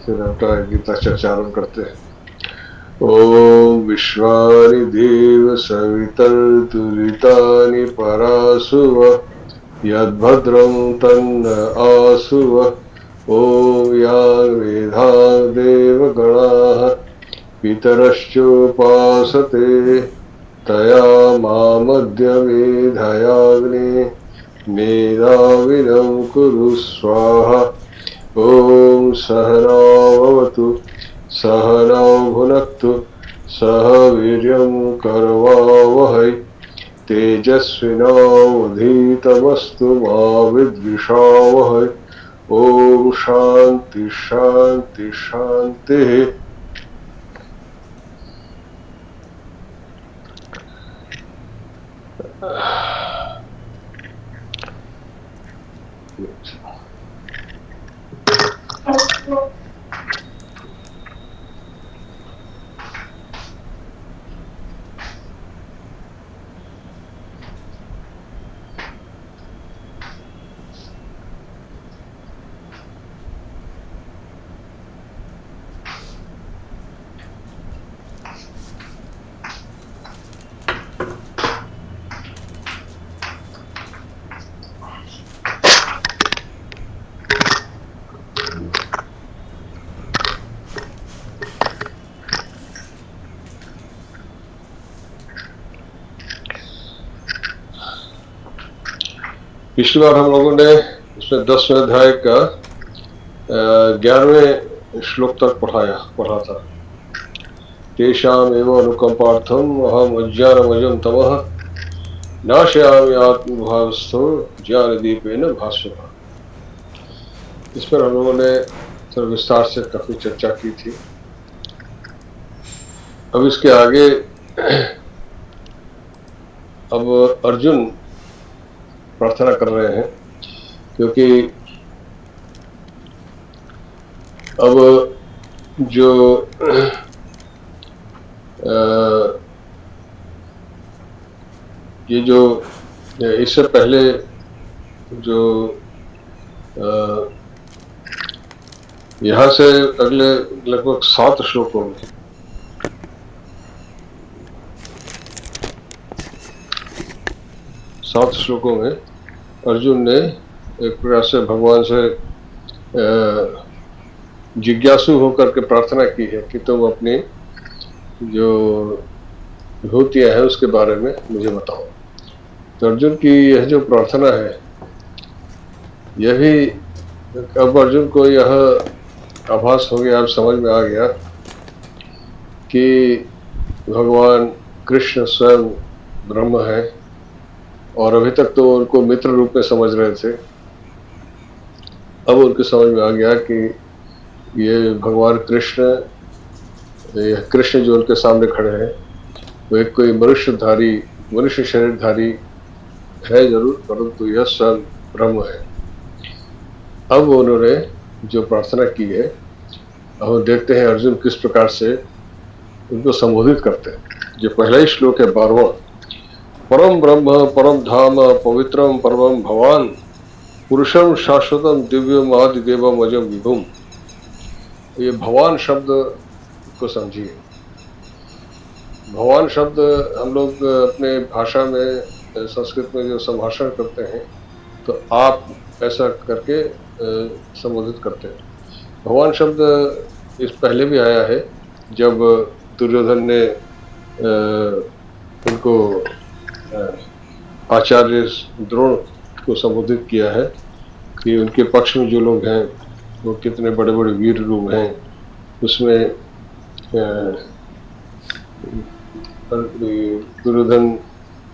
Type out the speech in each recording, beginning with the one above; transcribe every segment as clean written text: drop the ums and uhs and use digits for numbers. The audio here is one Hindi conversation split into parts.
फिर अपना गीता चर्चा आरम्भ करते हैं। ओम विश्वानि देव सवितर्तुरितानि परासुव यद्भद्रं तन्न आसुव। ओम यान् वेदा देवगणाः पितरश्चोपासते तया मामद्य मेधयाग्ने मेधाविनं कुरु स्वाहा। ओम सहनावतु सहनौ भुनक्तु सह वीर्यं करवावहै तेजस्विनावधीतमस्तु मा विद्विषावहै। ओम शांति शांति शांति। पिछली बार हम लोगों ने इसमें 10वें अध्याय का 11वें श्लोक तक पढ़ा था। तेषाम् एव अनुकंपार्थम अहम अज्ञानमयं तमः नाशयामि आत्मभावस्थो ज्ञानदीपेन भास्वता। इस पर हम लोगों ने थोड़ा विस्तार से काफी चर्चा की थी। अब इसके आगे अब अर्जुन प्रार्थना कर रहे हैं, क्योंकि अब जो ये जो इससे पहले जो यहाँ से अगले लगभग 7 श्लोकों में 7 श्लोकों में अर्जुन ने एक प्रकार से भगवान से जिज्ञासु होकर के प्रार्थना की है कि तुम अपनी जो विभूतियां हैं उसके बारे में मुझे बताओ। तो अर्जुन की यह जो प्रार्थना है, यह भी अब अर्जुन को यह आभास हो गया, अब समझ में आ गया कि भगवान कृष्ण स्वयं ब्रह्म है, और अभी तक तो उनको मित्र रूप में समझ रहे थे। अब उनको समझ में आ गया कि ये भगवान कृष्ण जो उनके सामने खड़े हैं वो एक कोई मनुष्य शरीरधारी है जरूर, परंतु यह स्वयं ब्रह्म है। अब उन्होंने जो प्रार्थना की है, अब देखते हैं अर्जुन किस प्रकार से उनको संबोधित करते हैं। जो पहला ही श्लोक है 12वां, परम ब्रह्म परम धाम पवित्रम परमं भवान पुरुषम शाश्वतम दिव्यम आदिदेवम अजम विभुम। ये भगवान शब्द को समझिए। भगवान शब्द हम लोग अपने भाषा में, संस्कृत में जो संभाषण करते हैं तो आप ऐसा करके संबोधित करते हैं। भगवान शब्द इस पहले भी आया है, जब दुर्योधन ने उनको आचार्य द्रोण को संबोधित किया है कि उनके पक्ष में जो लोग हैं वो कितने बड़े बड़े वीर लोग हैं। उसमें दुर्योधन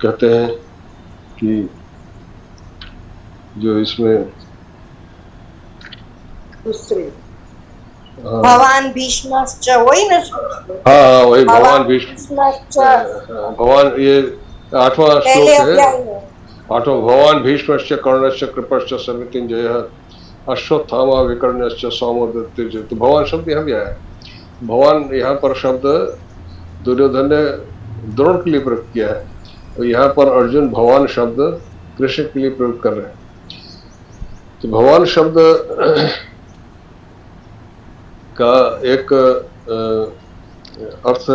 कहते हैं कि जो इसमें दूसरे भगवान भीष्मश्च वही ना। हाँ वही भगवान भीष्म। भगवान ये 8वां श्लोक है। 8वां, भगवान भीष्मश्च कर्णश्च कृपश्च समितिंजयः अश्वत्थामा विकर्णश्च सौमदत्तिर्जय। तो भगवान शब्द यहाँ भी आया है। भगवान यहाँ पर शब्द दुर्योधन ने द्रोण के लिए प्रयोग किया है, और यहाँ पर अर्जुन भगवान शब्द कृष्ण के लिए प्रयोग कर रहे हैं। तो भगवान शब्द का एक अर्थ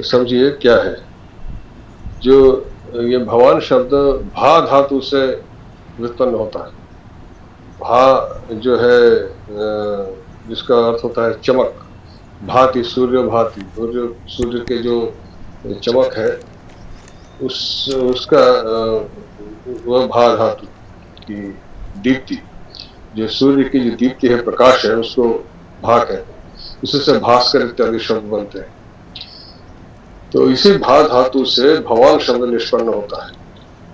समझिए क्या है। जो ये भवान शब्द भा धातु से व्युत्पन्न होता है। भा जो है जिसका अर्थ होता है चमक, भांति, सूर्य भांति, सूर्य के जो चमक है उसका वह भा धातु की दीप्ति, जो सूर्य की जो दीप्ति है, प्रकाश है, उसको भा कहते हैं। उसी से भास्कर इत्यादि शब्द बनते हैं। तो इसी भा धातु से भवान शब्द निष्पन्न होता है,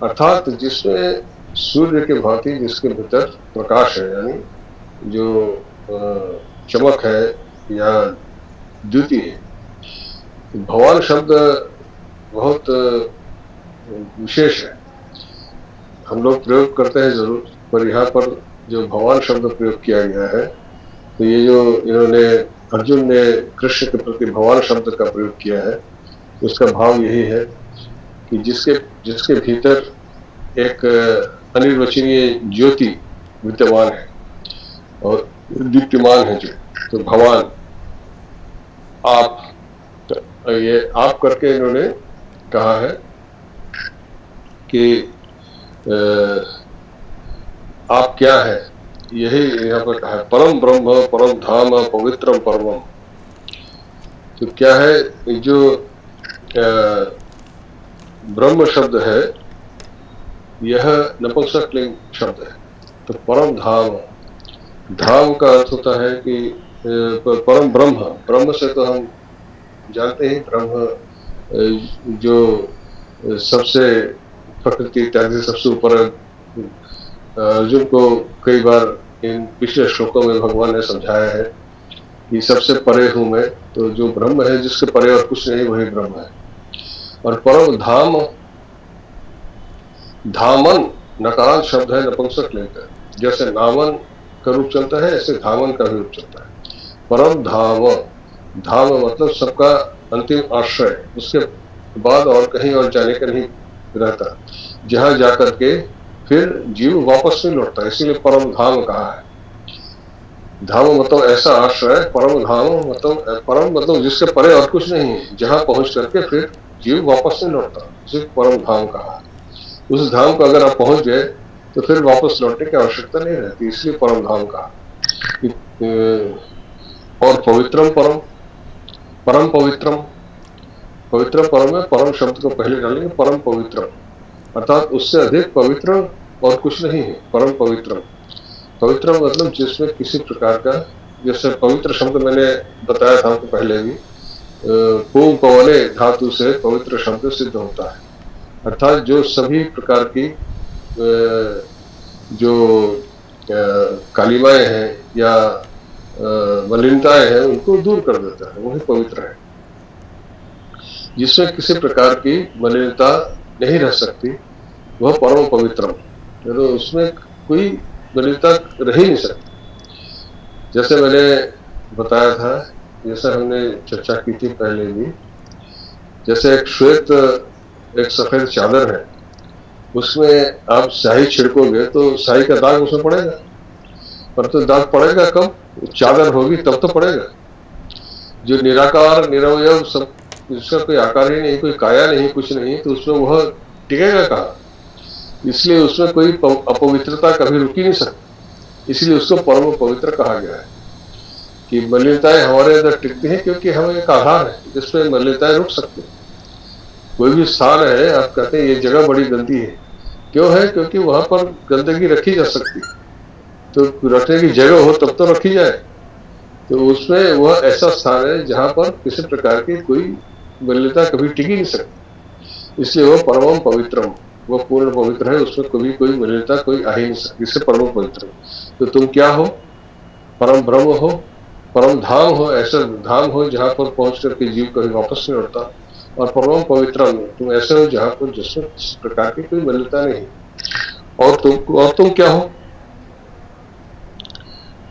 अर्थात जिसमें सूर्य के भांति जिसके भीतर प्रकाश है, यानी जो चमक है या द्युति है। भवान शब्द बहुत विशेष है। हम लोग प्रयोग करते हैं जरूर, पर यहाँ पर जो भवान शब्द प्रयोग किया गया है, तो ये जो इन्होंने अर्जुन ने कृष्ण के प्रति भगवान शब्द का प्रयोग किया है, उसका भाव यही है कि जिसके भीतर एक अनिर्वचनीय ज्योति विद्यमान है और दीप्तिमान है, जो तो भगवान आप, ये आप करके इन्होंने कहा है कि आप क्या है, यही यहाँ पर कहा है, परम ब्रह्म परम धाम पवित्रम परमम। तो क्या है, जो ब्रह्म शब्द है यह नपुंसकलिंग शब्द है। तो परम धाम, धाम का अर्थ होता है कि परम ब्रह्म, ब्रह्म से तो हम जानते हैं ब्रह्म जो सबसे प्रकृति इत्यादि सबसे ऊपर। अर्जुन को कई बार इन पिछले श्लोकों में भगवान ने समझाया है कि सबसे परे हूं मैं, तो जो ब्रह्म है जिसके परे और कुछ नहीं वही ब्रह्म है। और परम धाम, धामन नकारांत शब्द है नपुंसक लेकर, जैसे नामन का रूप चलता है ऐसे धामन का भी रूप चलता है। परम धाम, धाम मतलब सबका अंतिम आश्रय, उसके बाद और कहीं और जाने का नहीं रहता, जहां जाकर के फिर जीव वापस नहीं लौटता, इसीलिए परम धाम कहा है। धाम मतलब ऐसा आश्रय, परम धाम मतलब परम मतलब जिसके परे और कुछ नहीं है, जहां पहुंच करके फिर जीव वापस नहीं लौटता, इसे परम धाम कहा है। उस धाम को अगर आप पहुंच गए तो फिर वापस लौटने की आवश्यकता नहीं रहती, इसलिए परम धाम कहा। और पवित्रम परम, परम पवित्रम, पवित्र परम है, परम शब्द को पहले डालेंगे, परम पवित्रम अर्थात उससे अधिक पवित्र और कुछ नहीं है, परम पवित्रम। पवित्र मतलब जिसमें किसी प्रकार का, जैसे पवित्र शब्द मैंने बताया था आपको पहले भी, पूम पवने धातु से पवित्र शब्द सिद्ध होता है, अर्थात जो सभी प्रकार की जो कालिमाएं हैं या मलिनताएं हैं उनको दूर कर देता है, वही पवित्र है। जिसमें किसी प्रकार की मलिनता नहीं रह सकती वह परम पवित्रम, तो उसमें कोई मलिनता रह ही नहीं सकती। जैसे मैंने बताया था, जैसे हमने चर्चा की थी पहले भी, जैसे एक श्वेत एक सफेद चादर है, उसमें आप स्याही छिड़कोगे तो स्याही का दाग उसमें पड़ेगा, पर तो दाग पड़ेगा कब, चादर होगी तब तो पड़ेगा। जो निराकार निरवयव, सब जिसका कोई आकार ही नहीं, कोई काया नहीं, कुछ नहीं, तो उसमें वह टिकेगा कहाँ, इसलिए उसमें कोई अपवित्रता कभी रुक ही नहीं सकती, इसलिए उसको परम पवित्र कहा गया है। कि मलिनताएं हमारे अंदर टिकती हैं क्योंकि हम एक आधार है जिसपे मलिनताएं रुक सकती हैं। कोई भी स्थान है, आप कहते हैं ये जगह बड़ी गंदी है, क्यों है, क्योंकि वहां पर गंदगी रखी जा सकती, तो रखने की जगह हो तब तो रखी जाए, तो उसमें वह ऐसा स्थान है जहां पर किसी प्रकार की कोई मलिनता कभी टिक ही नहीं सकती, इसलिए वह परम पवित्रम, वह पूर्ण पवित्र है, उसमें कभी कोई मलिनता कोई आ ही नहीं सकती, इससे परम पवित्र। तो तुम क्या हो, परम ब्रह्म हो, परम धाम हो, ऐसा धाम हो जहां पर पहुंच करके जीव कभी वापस नहीं लौटता, और परम पवित्र तुम ऐसे हो जहां पर जिसमें किसी प्रकार की कोई मलिनता नहीं। और तुम क्या हो,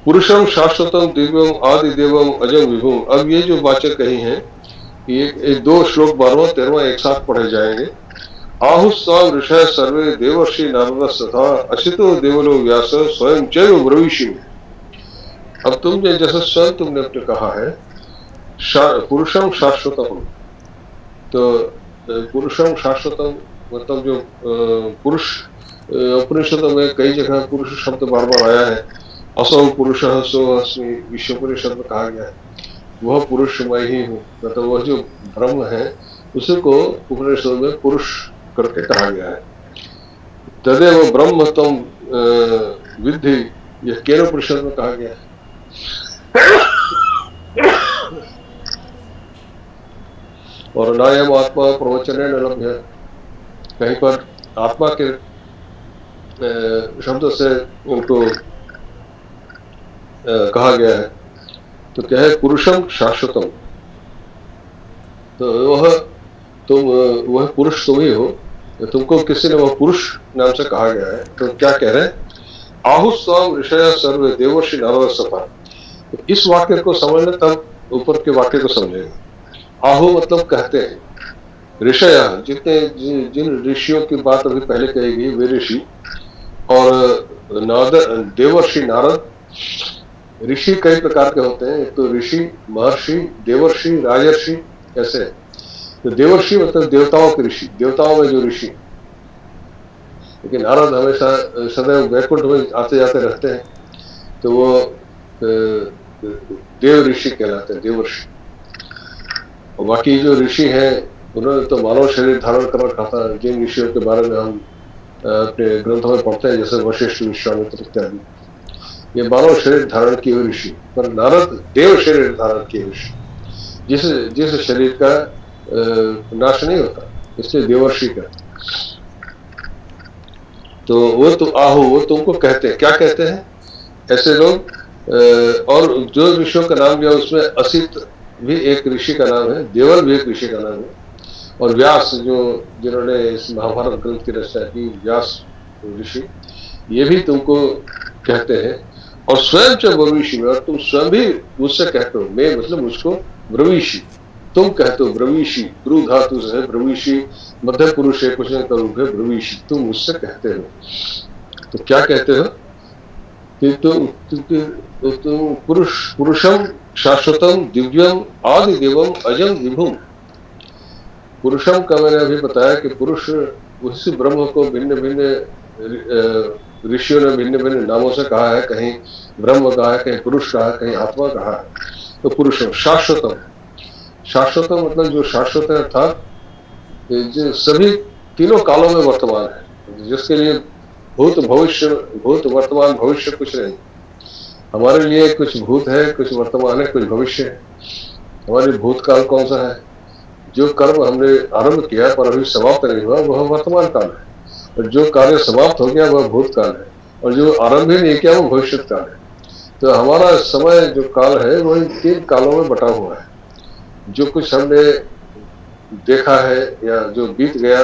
पुरुषम शाश्वतम दिव्यम आदि देवम अजम विभुम। अब ये जो बातें कही हैं, ये दो श्लोक 12वां 13वां एक साथ पढ़े जाएंगे। आहुस्वाम ऋषय सर्वे देवर्षि नारद तथा असितो देवलो व्यास स्वयं चैव ब्रवीषि। अब तुमने जैसे स्वयं तुमने अपने कहा है पुरुषम शाश्वतम, तो पुरुषम शाश्वतम मतलब जो पुरुष, उपनिषदों में कई जगह पुरुष शब्द बार बार आया है। असौ पुरुष सो अस्मि ईश्वपनिषद में कहा गया है, वह पुरुष मैं ही हूँ, मतलब वह जो ब्रह्म है उसी को उपनिषद में पुरुष करके कहा गया है। तदेव ब्रह्म तम विद्धि, यह केन उपनिषद में कहा गया है। और नायम आत्मा प्रवचन न लभ्य, कहीं पर आत्मा के शब्द से उनको कहा गया है। तो क्या है पुरुषम शाश्वतम, तो वह पुरुष तुम ही हो, तुमको किसी ने वह पुरुष नाम से कहा गया है। तो क्या कह रहे हैं, आहुस्वाम ऋषय सर्व देवर्षि नारद सभा। तो इस वाक्य को समझना तब ऊपर के वाक्य को समझेगा। आहु मतलब कहते हैं, ऋषय जितने जिन ऋषियों की बात अभी पहले कही गई वे ऋषि, और देवर्षि नारद। ऋषि कई प्रकार के होते हैं, तो ऋषि, महर्षि, देवर्षि, राजर्षि ऐसे। तो देवर्षि मतलब देवताओं के ऋषि, देवताओं में जो ऋषि। लेकिन नारद हमेशा सदैव वैकुंठ में आते जाते रहते हैं, तो वो देव ऋषि कहलाते हैं, देवर्षि। और बाकी जो ऋषि हैं उन्होंने तो मानव शरीर धारण कर रखा था, जिन ऋषियों के बारे में हम अपने ग्रंथों में पढ़ते हैं, जैसे वशिष्ठ, विश्वामित्र इत्यादि, ये मानव शरीर धारण किए हुए ऋषि। पर नारद देव शरीर धारण किए ऋषि, जिस जिस शरीर का नाश नहीं होता, इसलिए देवर्षि कहते हैं। तो वो तो आहु, वो तुमको कहते हैं, क्या कहते हैं ऐसे लोग। और जो ऋषियों का नाम लिया उसमें असित भी एक ऋषि का नाम है, देवल भी एक ऋषि का नाम है, और व्यास जो जिन्होंने इस महाभारत ग्रंथ की रचना की, व्यास ऋषि, ये भी तुमको कहते हैं। और स्वयं च ब्रवीषि में, और तुम स्वयं भी मुझसे कहते हो, मैं मतलब मुझको ब्रवीषि, तुम कहते हो ब्रवीषि, ब्रू धातु से ब्रवीषि, मध्य पुरुष है, कुछ का रूप है ब्रवीषि, तुम मुझसे कहते हो। तो क्या कहते हो कि तुम पुरुषम शाश्वतम दिव्यम आदि देवम अजम विभुम। पुरुषम का मैंने अभी बताया कि पुरुष उसी ब्रह्म को भिन्न भिन्न ऋषियों ने भिन्न भिन्न नामों से कहा है, कहीं ब्रह्म कहा है, कहीं पुरुष कहा है, कहीं आत्मा कहा है। तो पुरुषम शाश्वतम, शाश्वतम मतलब जो शाश्वत है, अर्थात जो सभी तीनों कालों में वर्तमान है, जिसके लिए भूत भविष्य, भूत वर्तमान भविष्य कुछ नहीं। हमारे लिए कुछ भूत है, कुछ वर्तमान है, कुछ भविष्य है। हमारे भूतकाल कौन सा है, जो कर्म हमने आरंभ किया पर अभी समाप्त नहीं हुआ वह वर्तमान काल है, और जो कार्य समाप्त हो गया वह भूतकाल है, और जो आरंभ ही नहीं किया वो भविष्य काल है। तो हमारा समय जो काल है वो इन तीन कालों में बटा हुआ है। जो कुछ हमने देखा है या जो बीत गया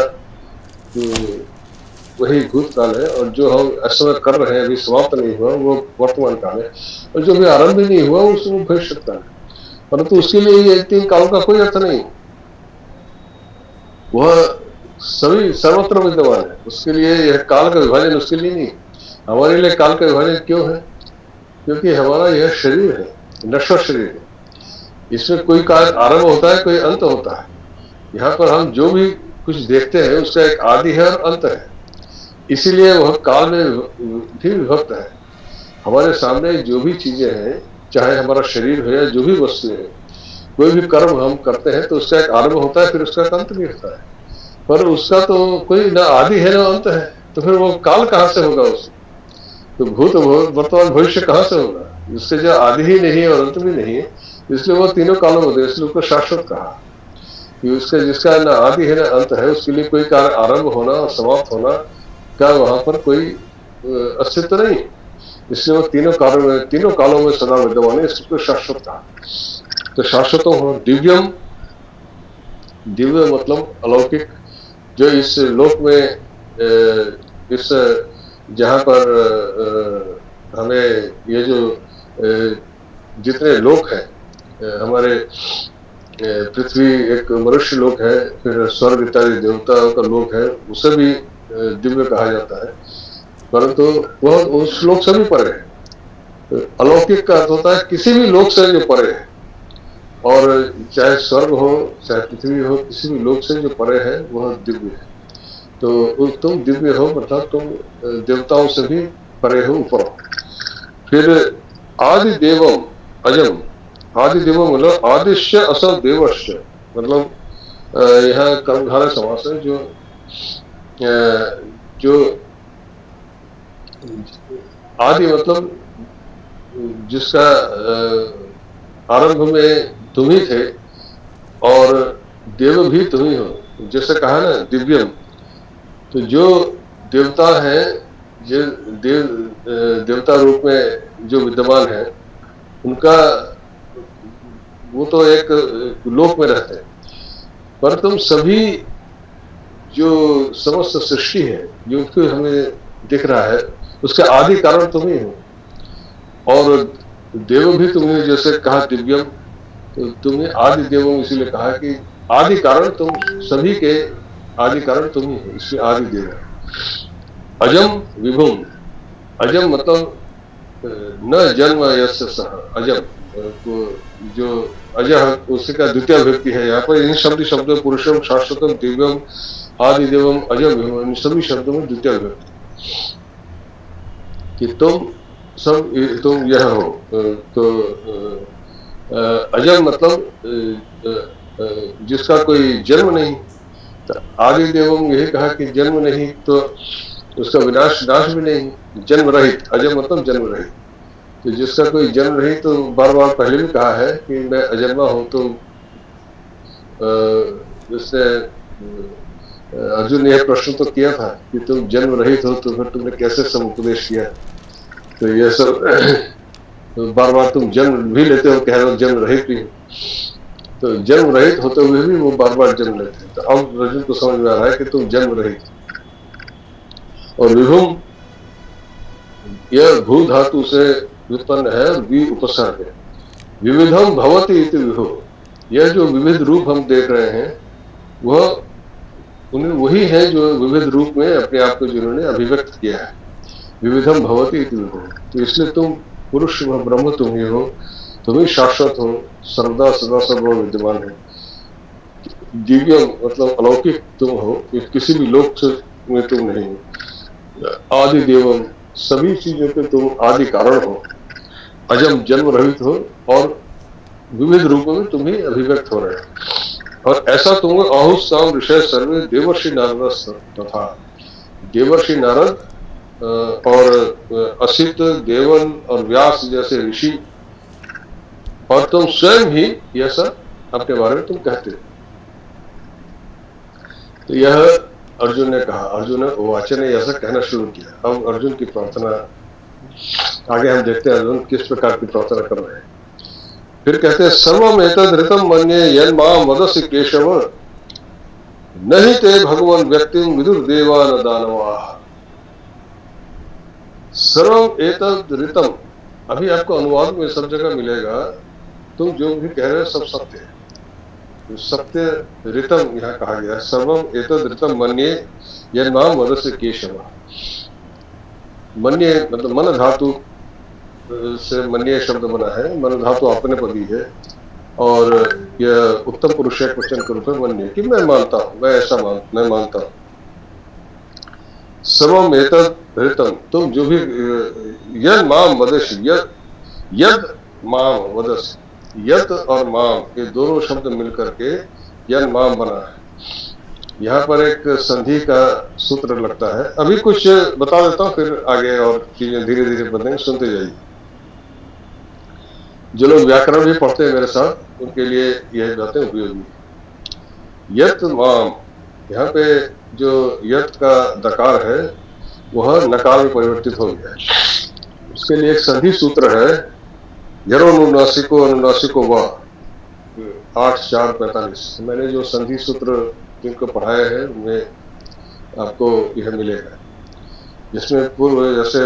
वही भूतकाल है, और जो हम इस समय कर रहे हैं अभी समाप्त नहीं हुआ वो वर्तमान काल है, और जो भी आरंभ ही नहीं हुआ उसमें भविष्य काल है। परंतु उसके लिए ये तीन कालों का कोई अर्थ नहीं, वह सभी सर्वत्र विद्यमान है। उसके लिए यह काल का विभाजन उसके लिए नहीं। हमारे लिए काल का विभाजन क्यों है, क्योंकि हमारा यह शरीर है, नश्वर शरीर है, इसमें कोई काल आरंभ होता है, कोई अंत होता है। यहाँ पर हम जो भी कुछ देखते हैं उसका एक आदि है और अंत है, इसीलिए वह काल में भी विभक्त है। हमारे सामने जो भी चीजें हैं, चाहे हमारा शरीर हो या जो भी वस्तुएं हैं, कोई भी कर्म हम करते हैं तो उसका एक आरंभ होता है, फिर उसका अंत भी होता है, पर उसका तो कोई ना आदि है ना अंत है। तो फिर वो काल कहाँ से होगा उससे, तो भूत वर्तमान भविष्य कहाँ से होगा, उससे जो आदि ही नहीं है और अंत भी नहीं है, इसलिए वो तीनों कालों में होते, इसलिए उसको शाश्वत कहा कि उसका जिसका ना आदि है ना अंत है, उसके लिए कोई कार्य आरंभ होना और समाप्त होना का वहां पर कोई अस्तित्व नहीं, इसलिए वो तीनों कालों में सदा विद्यमान है, इसको शाश्वत कहा। तो शाश्वतों हो दिव्यम, दिव्य मतलब अलौकिक, जो इस लोक में इस जहाँ पर हमें ये जो जितने लोक हैं, हमारे पृथ्वी एक मनुष्य लोक है, फिर स्वर्ग इत्यादि देवताओं का लोक है, उसे भी दिव्य कहा जाता है, परंतु वह उस लोक से भी परे है। अलौकिक का अर्थ होता है किसी भी लोक से जो परे है, और चाहे स्वर्ग हो चाहे पृथ्वी हो, किसी भी लोक से जो परे है वह दिव्य है। तो तुम दिव्य हो मतलब तुम देवताओं से भी परे हो, ऊपर हो। फिर आदि देवम अजम, आदि देवम मतलब आदिश्य असव देवश्य, मतलब यहाँ कर्मधारय समास है। जो आदि मतलब जिसका आरंभ में तुम ही थे और देव भी तुम ही हो, जैसे कहा ना दिव्यम। तो जो देवता है, जो देवता रूप में जो विद्यमान है, उनका वो तो एक लोक में रहते हैं, पर तुम सभी जो समस्त सृष्टि है जो कि हमें दिख रहा है, उसका आदि कारण तुम ही हो। और देव भी तुम्हें जैसे कहा दिव्यम, तो तुम्हें आदि देवम इसीलिए कहा कि आदि कारण तुम सभी के आदि कारण तुम ही हो, इसलिए आदि देव है। अजम विभुम, अजम मतलब न जन्म यस्य सह, अजम को जो अजय उसका द्वितीय व्यक्ति है। यहाँ पर इन शब्दों पुरुषम शाश्वतम दिव्यम आदि देवम अजम विभुम, इन सभी शब्दों में द्वितीय व्यक्ति कि तुम यह हो। तो अजम मतलब जिसका कोई जन्म नहीं। तो आदि देवम यही कहा कि जन्म नहीं तो उसका विनाश नाश भी नहीं, जन्म रहित। अजम मतलब जन्म रहित, तो जिसका कोई जन्म रहित, तो बार बार पहले भी कहा है कि मैं अजन्मा हूं। तो जिसने अर्जुन ने यह प्रश्न तो किया था कि तुम जन्म रहित हो तो फिर तुमने कैसे समुपदेश किया। तो यह सब बार बार तुम जन्म भी लेते हो, कह रहे हो जन्म रहित भी। तो जन्म रहित होते हुए भी वो बार बार जन्म लेते हैं। तो अब अर्जुन को समझ में आ रहा है कि तुम जन्म रहित। और विभुम यह भू धातु से व्युत्पन्न है और वी उपसर्ग है। विविधम भवति इति विभु, यह जो विविध रूप हम देख रहे हैं वह उन्हें वही है जो विविध रूप में अपने आप को जिन्होंने अभिव्यक्त किया है। विविधम भवति इति विभु, तो इसलिए तुम पुरुष व ब्रह्म तुम ही हो, तुम ही शाश्वत हो, सर्वदा सदा सर्वदा विद्यमान है। दिव्य मतलब अलौकिक तुम हो, किसी भी लोक से में तुम नहीं हो। आदि देवम, सभी चीजों के तुम आदि कारण हो। अजम जन्म रहित हो, और विविध रूपों में तुम ही अभिव्यक्त हो रहे हो। और ऐसा तुम आहुस्ताम ऋषय सर्वे देवर्षि नारद तथा, देवर्षि नारद और असित देवन और व्यास जैसे ऋषि, और तुम स्वयं ही यह सब अपने बारे में तुम कहते हो। तो यह अर्जुन ने कहा, अर्जुन वाचन ने ऐसा कहना शुरू किया। अब अर्जुन की प्रार्थना आगे हम देखते हैं अर्जुन किस प्रकार की प्रार्थना कर रहे हैं। फिर कहते हैं सर्वमेतद ऋतम मन्ये यन्माम वदसि केशव नहीं ते भगवान व्यक्तिम विदुर देवा न दानवा। सर्वम एतद ऋतम, अभी आपको अनुवाद में सब जगह मिलेगा, तुम जो भी कह रहे हो सब सत्य है। तो सत्य ऋतम यहाँ कहा गया है। सर्वम एतद ऋतम मन्ये यन्माम वदसि केशव, मन्ये मतलब मन धातु से मन्ये शब्द बना है। मन धातु अपने पदी है, और यह उत्तम पुरुष वचन के रूप में मन्ये कि मैं मानता हूं, मैं मानता हूं। सर्वम एतद ऋतम, तुम जो भी यद माम वदसि, यद माम वदसि, यद और माम ये दोनों शब्द मिलकर के यद माम बना है। यहाँ पर एक संधि का सूत्र लगता है। अभी कुछ बता देता हूँ, फिर आगे और चीजें धीरे धीरे बदलेंगे, सुनते जाइए। जो लोग व्याकरण भी पढ़ते हैं मेरे साथ, उनके लिए यह बातें उपयोगी। यत माम, यहाँ पे जो यत का दकार है वह नकार में परिवर्तित हो गया है। उसके लिए एक संधि सूत्र है, जरो अनुनासिको व 8-4-45। मैंने जो संधि सूत्र जिनको पढ़ाया है उनमें आपको यह मिलेगा, जिसमें पूर्व जैसे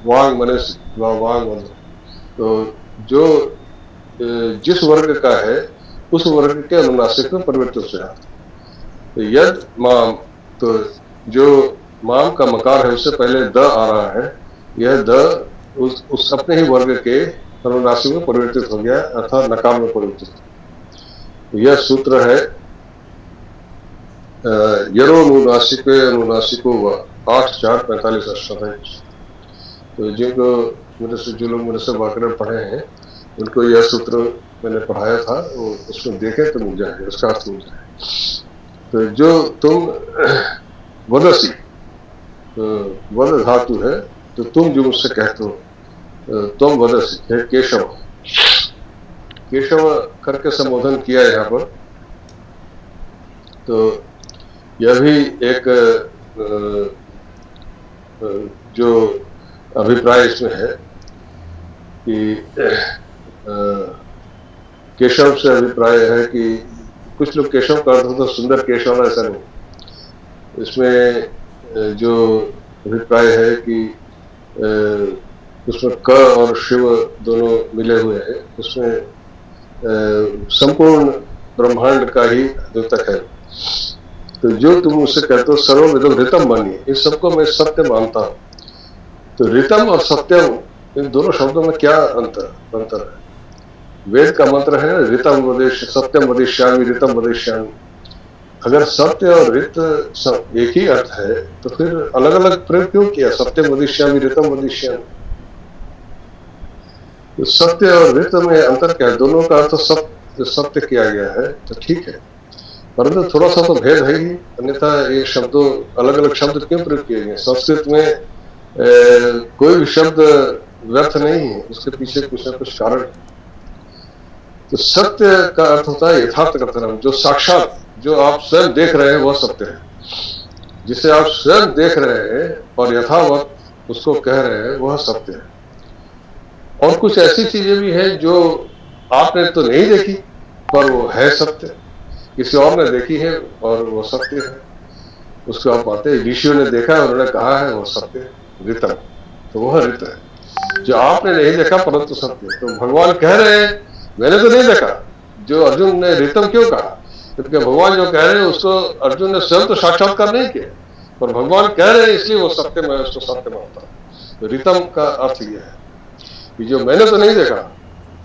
वांग मनस वांग, तो जो जिस वर्ग का है उस वर्ग के अनुनासिक में परिवर्तित हो जाता है। तो यद माम, तो जो माम का मकार है उससे पहले द आ रहा है, यह द उस अपने ही वर्ग के अनुनासिक में परिवर्तित हो गया, अर्थात नकार में परिवर्तित। यह सूत्र है यरोनुनासिक अनुनासिको व 8-4-45 अष्टादश। तो जिनको जो लोग मेरे से व्याकरण पढ़े हैं उनको यह सूत्र मैंने पढ़ाया था, वो उसमें देखें तो मिल जाएगा, उसका अर्थ मिल जाएगा। तो जो तुम वदसी, वद धातु है, तो तुम जो मुझसे कहते हो, तुम वदसी है केशव, केशव करके संबोधन किया यहाँ पर। तो यह भी एक जो अभिप्राय इसमें है कि केशव से अभिप्राय है कि कुछ लोग केशव का अर्थ होता है सुंदर केशव, ऐसा नहीं। इसमें जो अभिप्राय है कि उसमें क और शिव दोनों मिले हुए हैं, उसमें संपूर्ण ब्रह्मांड का ही द्योतक है। तो जो तुम उससे कहते हो सर्वविदम ऋतम मानिए, इस सबको मैं सत्य मानता हूँ। तो ऋतम और सत्यम, इन दोनों शब्दों में क्या अंतर है? वेद का मंत्र है ना, ऋतम वदेश सत्यम वदिष्यामि ऋतम वदिष्यामि। अगर सत्य और ऋत सब एक ही अर्थ है तो फिर अलग अलग प्रयोग क्यों किया, सत्यम वदिष्यामि ऋतम वदिष्यामि? तो सत्य और ऋत में अंतर क्या है? दोनों का अर्थ सत्य किया गया है तो ठीक है, परंतु थोड़ा सा तो भेद है ही, अन्यथा ये शब्दों अलग अलग शब्द क्यों प्रयोग किए गए? संस्कृत में कोई भी शब्द व्यर्थ नहीं है, उसके पीछे कुछ ना कुछ कारण है। तो सत्य का अर्थ होता है यथार्थ कथनम, जो साक्षात, जो आप स्वयं देख रहे हैं वह सत्य है। जिसे आप स्वयं देख रहे हैं और यथावत उसको कह रहे हैं वह सत्य है। और कुछ ऐसी चीजें भी हैं जो आपने तो नहीं देखी पर वो है सत्य, किसी और ने देखी है और वो सत्य है, उसको आप पाते हैं। ऋषियों ने देखा है, उन्होंने कहा है, वो सत्य है, ऋतम। तो वह ऋत है जो आपने नहीं देखा परंतु सत्य। तो भगवान कह रहे हैं मैंने तो नहीं देखा, जो अर्जुन ने ऋतम क्यों कहा? क्योंकि भगवान जो कह रहे हैं उसको अर्जुन ने स्वयं तो साक्षात्कार नहीं किया, पर भगवान कह रहे हैं इसलिए वो सत्य, मैं उसको सत्य मानता हूँ। तो ऋतम का अर्थ यह है कि जो मैंने तो नहीं देखा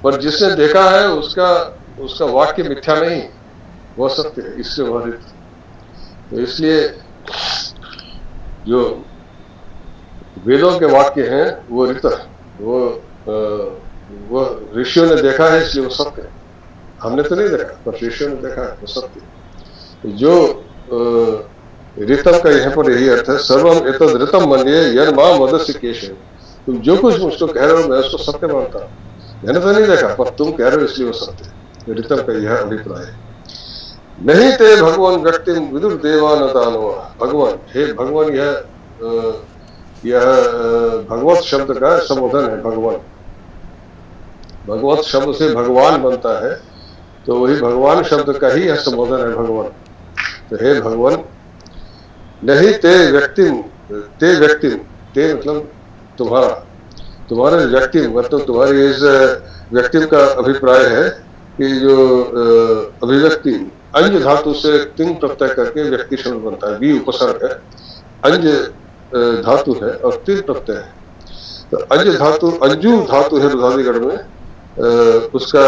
पर जिसने देखा है उसका वाक्य मिथ्या नहीं, वह सत्य है, इसलिए वह ऋत। तो इसलिए जो वेदों के वाक्य हैं वो ऋत है, वो ऋषियों ने देखा है इसलिए वो सत्य है। हमने तो नहीं देखा पर ऋषियों ने देखा है, वो सत्य है। जो ऋतम का यहाँ पर यही अर्थ है, सर्वम एतद ऋतम मन्ये यन मां वदस्य केशव। तुम जो कुछ मुझको कह रहे हो मैं उसको सत्य मानता हूँ, मैंने तो नहीं देखा पर तुम कह रहे हो इसलिए वो सत्य है। ऋतम का यह अभिप्राय है। नहीं ते भगवान व्यक्ति विदुर देवान दानव। भगवान, हे भगवान, यह भगवत शब्द का संबोधन है। भगवान, भगवत शब्द से भगवान बनता है, तो वही भगवान शब्द का ही यह संबोधन है, भगवान। तो हे भगवान, नहीं ते व्यक्ति, ते मतलब तुम्हारा, तुम्हारे व्यक्ति मतलब तुम्हारी इस व्यक्ति का अभिप्राय है कि जो अभिव्यक्ति अंज धातु से तिंग प्रत्यय करके व्यक्ति शब्द बनता है। वी उपसर्ग है, अंज धातु है और तिंग प्रत्यय है। तो अंज धातु, अंजू धातु है रुधादिगण में, उसका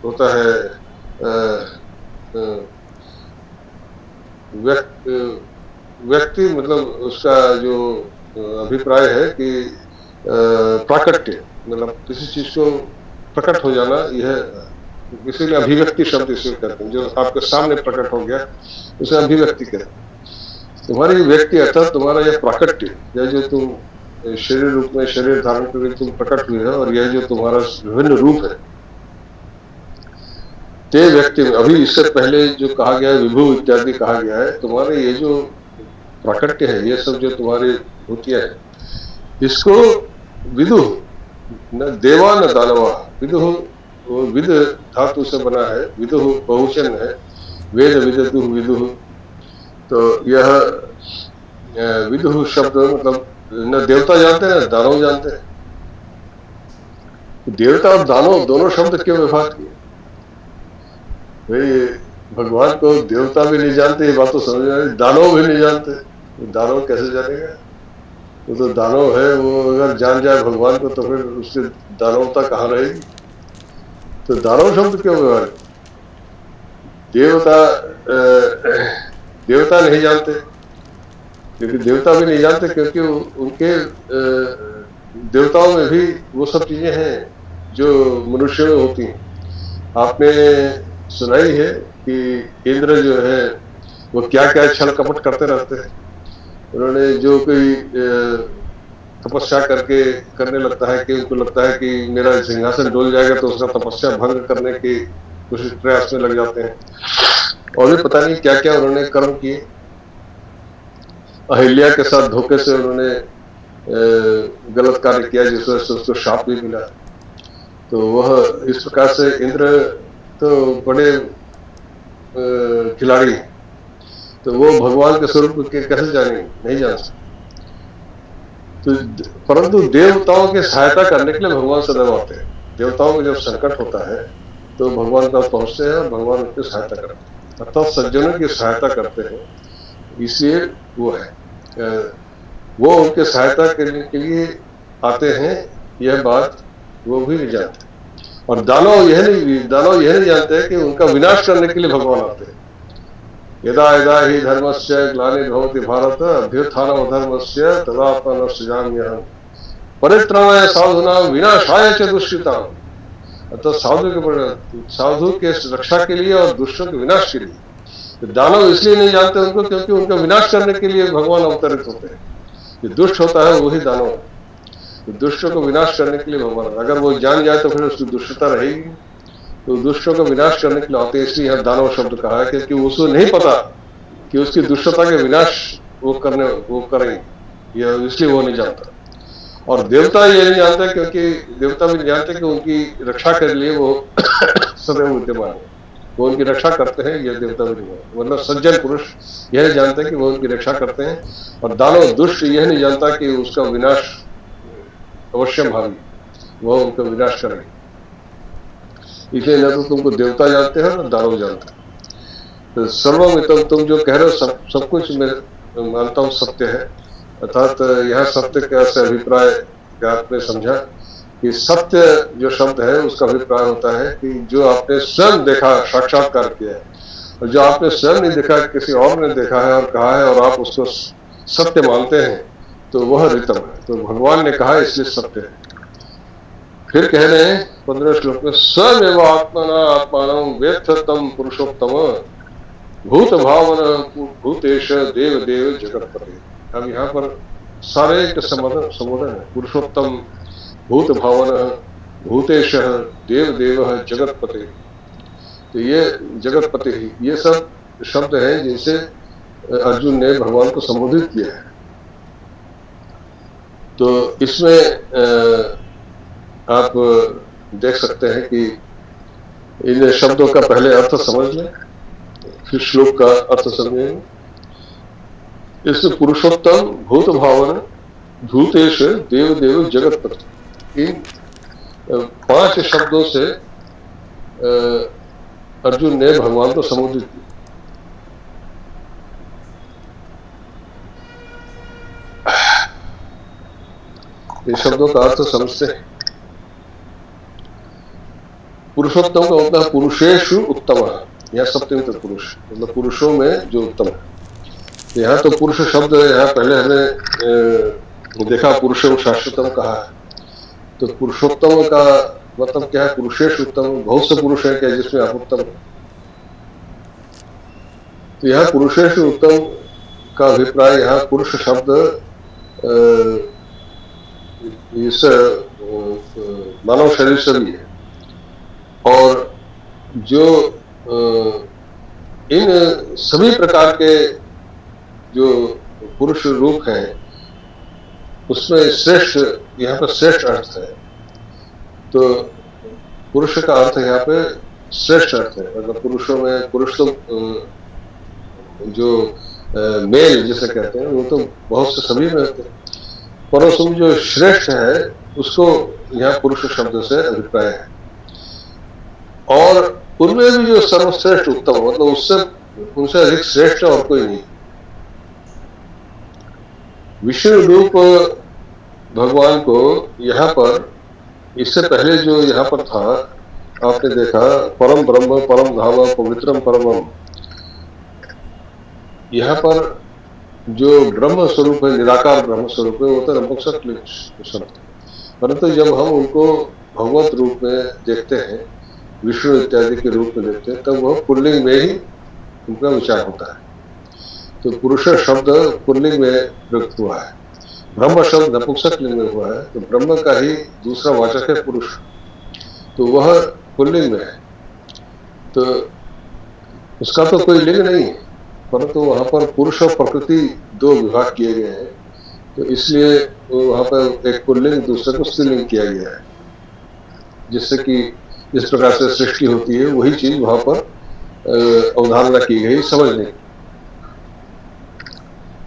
होता है व्यक्ति, मतलब उसका जो अभिप्राय है कि प्राकट्य, मतलब किसी चीज को प्रकट हो जाना, यह इसीलिए अभिव्यक्ति शब्द इसे कहते हैं। जो आपके सामने प्रकट हो गया उसे अभिव्यक्ति कहते हैं। तुम्हारी व्यक्ति अर्थात तुम्हारा यह प्राकट्य, यह जो तुम शरीर रूप में शरीर धारण करके तुम प्रकट हुए हो, और यह जो तुम्हारा विभिन्न रूप है, ते व्यक्ति। अभी इससे पहले जो कहा गया है विभु इत्यादि कहा गया है, तुम्हारे ये जो प्राकट्य है, ये सब जो तुम्हारी भूतियां है, इसको विदु न देवा न दानवा। विदु वो विद धातु से बना है, विदु बहुवचन है, वेद विदतु विदु। तो यह विदु शब्द मतलब न देवता जानते हैं न दानव जानते हैं। देवता और दानव दोनों शब्द क्यों व्यवहार किए? भाई भगवान को देवता भी नहीं जानते, ये बात तो समझ में, दानव भी नहीं जानते, दानव कैसे जानेगा? वो तो दानव है, वो अगर जान जाए भगवान को तो फिर उसकी दानवता कहाँ रहेगी। तो दानव शब्द क्यों व्यवहार? देवता देवता नहीं जानते, क्योंकि देवता भी नहीं जानते, क्योंकि उनके देवताओं में भी वो सब चीजें हैं जो मनुष्य में होती हैं। आपने सुनाई है कि इंद्र जो है वो क्या क्या छल कपट करते रहते हैं। उन्होंने जो कोई तपस्या करके करने लगता है कि उनको लगता है कि मेरा सिंहासन डोल जाएगा, तो उसका तपस्या भंग करने की कुछ प्रयास में लग जाते हैं। और भी पता नहीं क्या क्या उन्होंने कर्म किए। अहिल्या के साथ धोखे से उन्होंने गलत कार्य किया, जिस वजह से उसको शाप भी मिला। तो वह इस प्रकार से इंद्र तो बड़े खिलाड़ी हैं, तो वो भगवान के स्वरूप के कैसे जानेंगे, नहीं जान सकते। तो परंतु देवताओं की सहायता करने के लिए भगवान सदैव आते हैं। देवताओं में जब संकट होता है तो भगवान का पहुंचते हैं और भगवान उनकी सहायता करते हैं, अर्थात सज्जनों की सहायता करते हैं। इसलिए वो है, वो उनके सहायता करने के लिए आते हैं, यह बात वो भी नहीं जानते। और दानव यह नहीं जानते कि उनका विनाश करने के लिए भगवान आते हैं। यदा यदा ही धर्मस्य ग्लानिर्भवति भारत अभ्युत्थानम् अधर्मस्य तदात्मानं सृजाम्यहम् परित्राणाय साधूनां विनाशाय च दुष्कृताम्। अतः साधु के रक्षा के लिए और दुष्टों के विनाश के लिए। दानव इसलिए नहीं जानते उनको क्योंकि उनका विनाश करने के लिए भगवान अवतरित होते हैं। जो दुष्ट होता है वही दानव है। दुष्टों को विनाश करने के लिए भगवान, अगर वो जान जाए तो फिर उसकी दुष्टता रहेगी। तो दुष्टों को विनाश करने के लिए आते हैं, इसलिए यहाँ दानव शब्द कहा है, क्योंकि उसको नहीं पता कि उसकी दुष्टता के विनाश वो करेंगे, यह इसलिए वो नहीं जानता। और देवता ये नहीं जानता, क्योंकि देवता भी नहीं जानते कि उनकी रक्षा के लिए वो सदैव विद्यमान है, वो उनकी रक्षा करते हैं। यह देवता भी नहीं जानते, मतलब सज्जन पुरुष यह नहीं जानते कि वो उनकी रक्षा करते हैं। और दानव दुष्ट यह नहीं जानता कि उसका विनाश अवश्य भावी, वह उनका विनाश करेंगे। इसलिए न तो तुमको देवता जानते हैं न दानव जानते हैं। तो सर्वमितम, तुम जो कह रहे हो सब कुछ मैं मानता हूँ सत्य है। अर्थात यह सत्य का से अभिप्राय क्या आपने समझा कि सत्य जो शब्द है उसका अभिप्राय होता है कि जो आपने स्वयं देखा, साक्षात्कार किया है, और जो आपने स्वयं नहीं देखा, किसी और ने देखा है और कहा है और आप उसको सत्य मानते हैं, तो वह ऋतम है। तो भगवान ने कहा इसलिए सत्य है। फिर कह रहे हैं 15 श्लोक में, स्वयं एवं आत्मना आत्मानं वेत्थ तम पुरुषोत्तम भूत भावन भूतेश देव देव जगतपते। अब यहाँ पर सारे के संबोधन है। पुरुषोत्तम, भूत भावन, भूतेश, देव देव, जगतपते। तो ये जगतपति ही, ये सब शब्द हैं जिनसे अर्जुन ने भगवान को संबोधित किया है। तो इसमें आप देख सकते हैं कि इन शब्दों का पहले अर्थ समझ लें, फिर श्लोक का अर्थ समझेंगे। इस पुरुषोत्तम, भूत भावन, भूतेश, देव देव, जगतपति, इन 5 शब्दों से अर्जुन ने भगवान को संबोधित किया। इन शब्दों का अर्थ समझते हैं। पुरुषोत्तम का मतलब पुरुषेषु उत्तम, यह सप्तमी पुरुष, मतलब पुरुषों में जो उत्तम है। यहाँ तो पुरुष शब्द यहाँ पहले हमने देखा, पुरुषों शाश्वतम कहा है। तो पुरुषोत्तम का मतलब क्या है? पुरुषेषु उत्तम, बहुत से पुरुष है क्या जिसमें आप उत्तम। तो यहाँ पुरुषेषु उत्तम का अभिप्राय, यहाँ पुरुष शब्द इस मानव शरीर से भी है। और जो इन सभी प्रकार के जो पुरुष रूप हैं उसमें श्रेष्ठ, यहाँ पर श्रेष्ठ अर्थ है। तो पुरुष का अर्थ यहाँ पे श्रेष्ठ अर्थ है। मतलब पुरुषों में, पुरुष तो जो मेल जिसे कहते हैं वो तो बहुत से सभी में होते हैं, पर उसमें जो श्रेष्ठ है उसको यहाँ पुरुष शब्द से अभिप्राय है। और उनमें भी जो सर्वश्रेष्ठ उत्तम, मतलब उससे उनसे अधिक श्रेष्ठ और कोई नहीं। विष्णु रूप भगवान को यहाँ पर, इससे पहले जो यहाँ पर था, आपने देखा परम ब्रह्म परम धाम पवित्रम परमम, यहाँ पर जो ब्रह्म स्वरूप है, निराकार ब्रह्म स्वरूप है, वो तो नपुंसक शब्द है। परंतु जब हम उनको भगवत रूप में देखते हैं, विष्णु इत्यादि के रूप में देखते हैं, तब वह पुल्लिंग में ही उनका विचार होता है। तो पुरुष शब्द पुल्लिंग में प्रयुक्त हुआ है, ब्रह्म शब्द नपुंसक लिंग में हुआ है, तो ब्रह्म का ही दूसरा वाचक है पुरुष, तो वह पुल्लिंग में है। तो उसका तो कोई लिंग नहीं है, परंतु वहां पर पुरुष और प्रकृति दो विभाग किए गए हैं, तो इसलिए वहां पर एक पुल्लिंग दूसरे को स्त्रीलिंग किया गया है, जिससे कि इस प्रकार से सृष्टि होती है, वही चीज वहां पर अवधारणा की गई समझने की।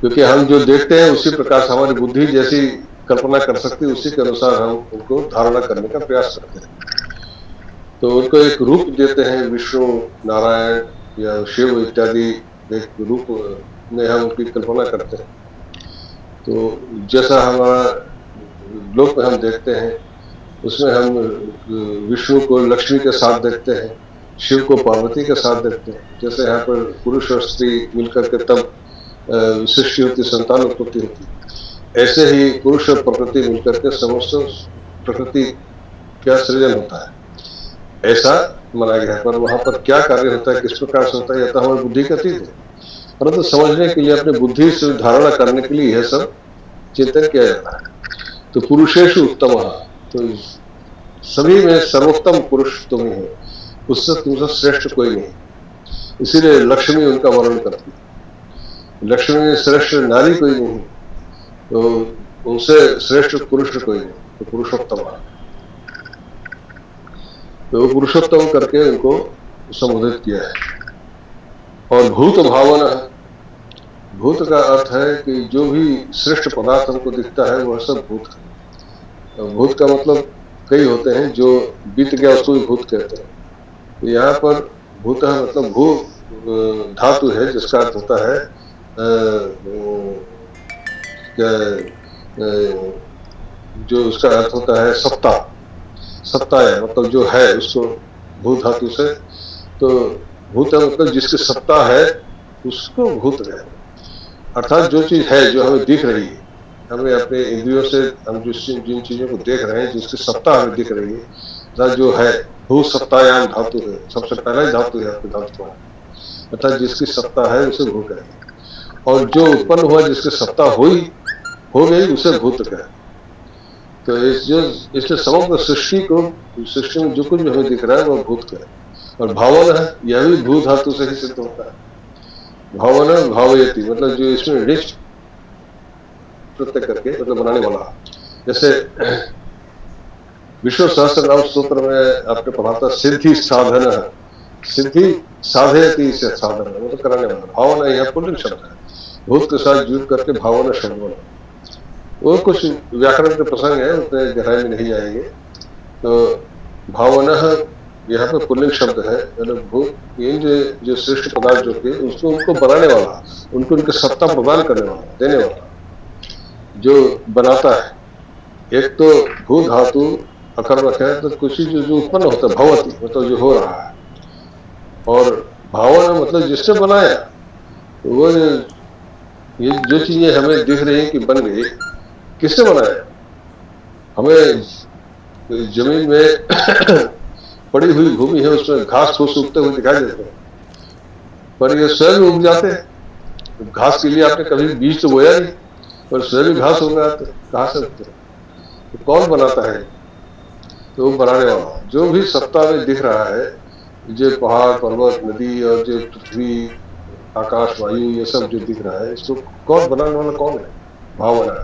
क्योंकि हम जो देखते हैं उसी प्रकार से हमारी बुद्धि जैसी कल्पना कर सकती है, उसी के अनुसार हम उनको धारणा करने का प्रयास करते हैं। तो उनको एक रूप देते हैं, विष्णु नारायण या शिव इत्यादि एक रूप में हम उनकी कल्पना करते हैं। तो जैसा हमारा लोक में हम देखते हैं, उसमें हम विष्णु को लक्ष्मी के साथ देखते हैं, शिव को पार्वती के साथ देखते हैं। जैसे यहाँ पर पुरुष और स्त्री मिलकर के तब सृष्टि होती, संतान उत्पत्ति होती, ऐसे ही पुरुष और प्रकृति मिलकर के समस्त प्रकृति का सृजन होता है, ऐसा माना गया है। पर वहां पर क्या कार्य होता है, किस प्रकार से होता है, यह तो हमारी बुद्धि का अतीत है, परंतु समझने के लिए, अपनी बुद्धि से धारणा करने के लिए यह सब चिंतन किया जाता है। तो पुरुषेषु उत्तम, तो सभी में सर्वोत्तम पुरुष तुम ही हो, उससे तुमसे श्रेष्ठ कोई नहीं। इसीलिए लक्ष्मी उनका वर्णन करती है, लक्ष्मी श्रेष्ठ नारी कोई नहीं, तो उनसे श्रेष्ठ पुरुष कोई नहीं, तो पुरुषोत्तम। तो पुरुषोत्तम करके उनको संबोधित किया है। और भूत भावना, भूत का अर्थ है कि जो भी श्रेष्ठ पदार्थ हमको दिखता है वह सब भूत है। भूत का मतलब कई होते हैं, जो बीत गया उसको भी भूत कहते हैं। तो यहाँ पर भूत मतलब भू धातु है, जिसका अर्थ होता है जो उसका अर्थ होता है सत्ता, सत्ता है मतलब जो है, उसको भूत धातु से। तो भूत मतलब जिसकी सत्ता है उसको भूत है, अर्थात जो चीज है, जो हमें दिख रही है, हमें अपने इंद्रियों से हम जिन चीजों को देख रहे हैं, जिसकी सत्ता हमें दिख रही है, जो है भू सत्तायाम धातु है, सबसे पहला ही धातु है आपके धातु, अर्थात जिसकी सत्ता है उसे भूत है। और जो उत्पन्न हुआ, जिसकी सत्ता हो गई, उसे भूत है। तो इसलिए समग्र सृष्टि को, सृष्टि में जो कुछ भी हमें दिख रहा है वह भूत है। और भावना है, यह भी भू धातु से ही सिद्ध होता है। भावना भावयति मतलब जो इसमें रिच प्रत्यय करके मतलब बनाने वाला। जैसे विष्णु सहस्त्रनाम सूत्र में आपने पढ़ा था, सिद्धि साधन, सिद्धि साधयति से साधन मतलब कराने वाला। भावना यह पुल्लिंग शब्द है, भूत के साथ जुड़ करके भावना शब्द बना। वो कुछ व्याकरण के प्रसंग है, उतने गहराई में नहीं जाएंगे। तो भावना यहाँ पे पुल्लिंग शब्द है, मतलब भूत इन जो श्रेष्ठ पदार्थ जो थे उसको उनको बनाने वाला, उनको उनकी सत्ता प्रदान करने वाला, देने वाला, जो बनाता है। एक तो भू धातु अकर्मक है, तो कुछ जो उत्पन्न होता है, भवती मतलब जो हो रहा है। और भावना मतलब जिसने बनाया, वो ये जो चीजें हमें दिख रही है कि बन गई, किसने बनाया? हमें जमीन में पड़ी हुई भूमि है, उसमें घास फूस उगते हुए दिखाई देते हैं, पर ये स्वयं उग जाते हैं। घास के लिए आपने कभी बीज तो बोया नहीं, पर स्वयं घास उग जाते, कहाँ से उगते? तो कौन बनाता है? तो वो बनाने वाला। जो भी सत्ता में दिख रहा है, जो पहाड़ पर्वत नदी और जो पृथ्वी आकाश वायु ये सब जो दिख रहा है, इसको कौन बनाने वाला कौन है? भावना,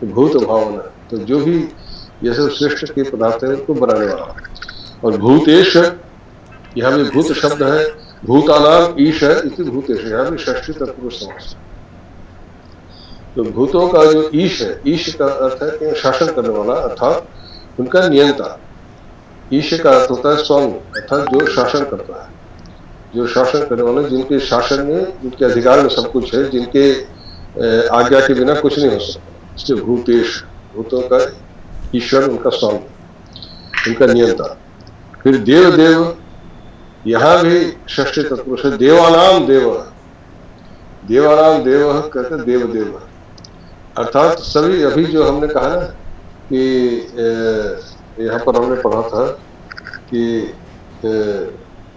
भूत भावना। तो जो भी ये सब श्रेष्ठ के पदार्थ है उनको बनाने वाला। और भूतेश, यहाँ भी भूत शब्द है, भूतानाम ईश है, इसी भूतेश, यहाँ भी षष्ठी तत्पुरुष समास। तो भूतों का जो ईश है, ईश का अर्थ है कि शासन करने वाला, अर्थात उनका नियंता। ईश का अर्थ होता है स्वामी, अर्थात जो शासन करता है, जो शासन करने वाले, जिनके शासन में, जिनके अधिकार में सब कुछ है, जिनके आज्ञा के बिना कुछ नहीं हो सकता, इसलिए भूतेश भूतों का ईश्वर, उनका स्वामी, उनका नियंता। फिर देव देव, यहाँ भी षष्ठी तत्पुरुष है। देवानाम देव, देवानाम देव कहते देव देव, अर्थात सभी, अभी जो हमने कहा ना कि यहाँ पर हमने पढ़ा था कि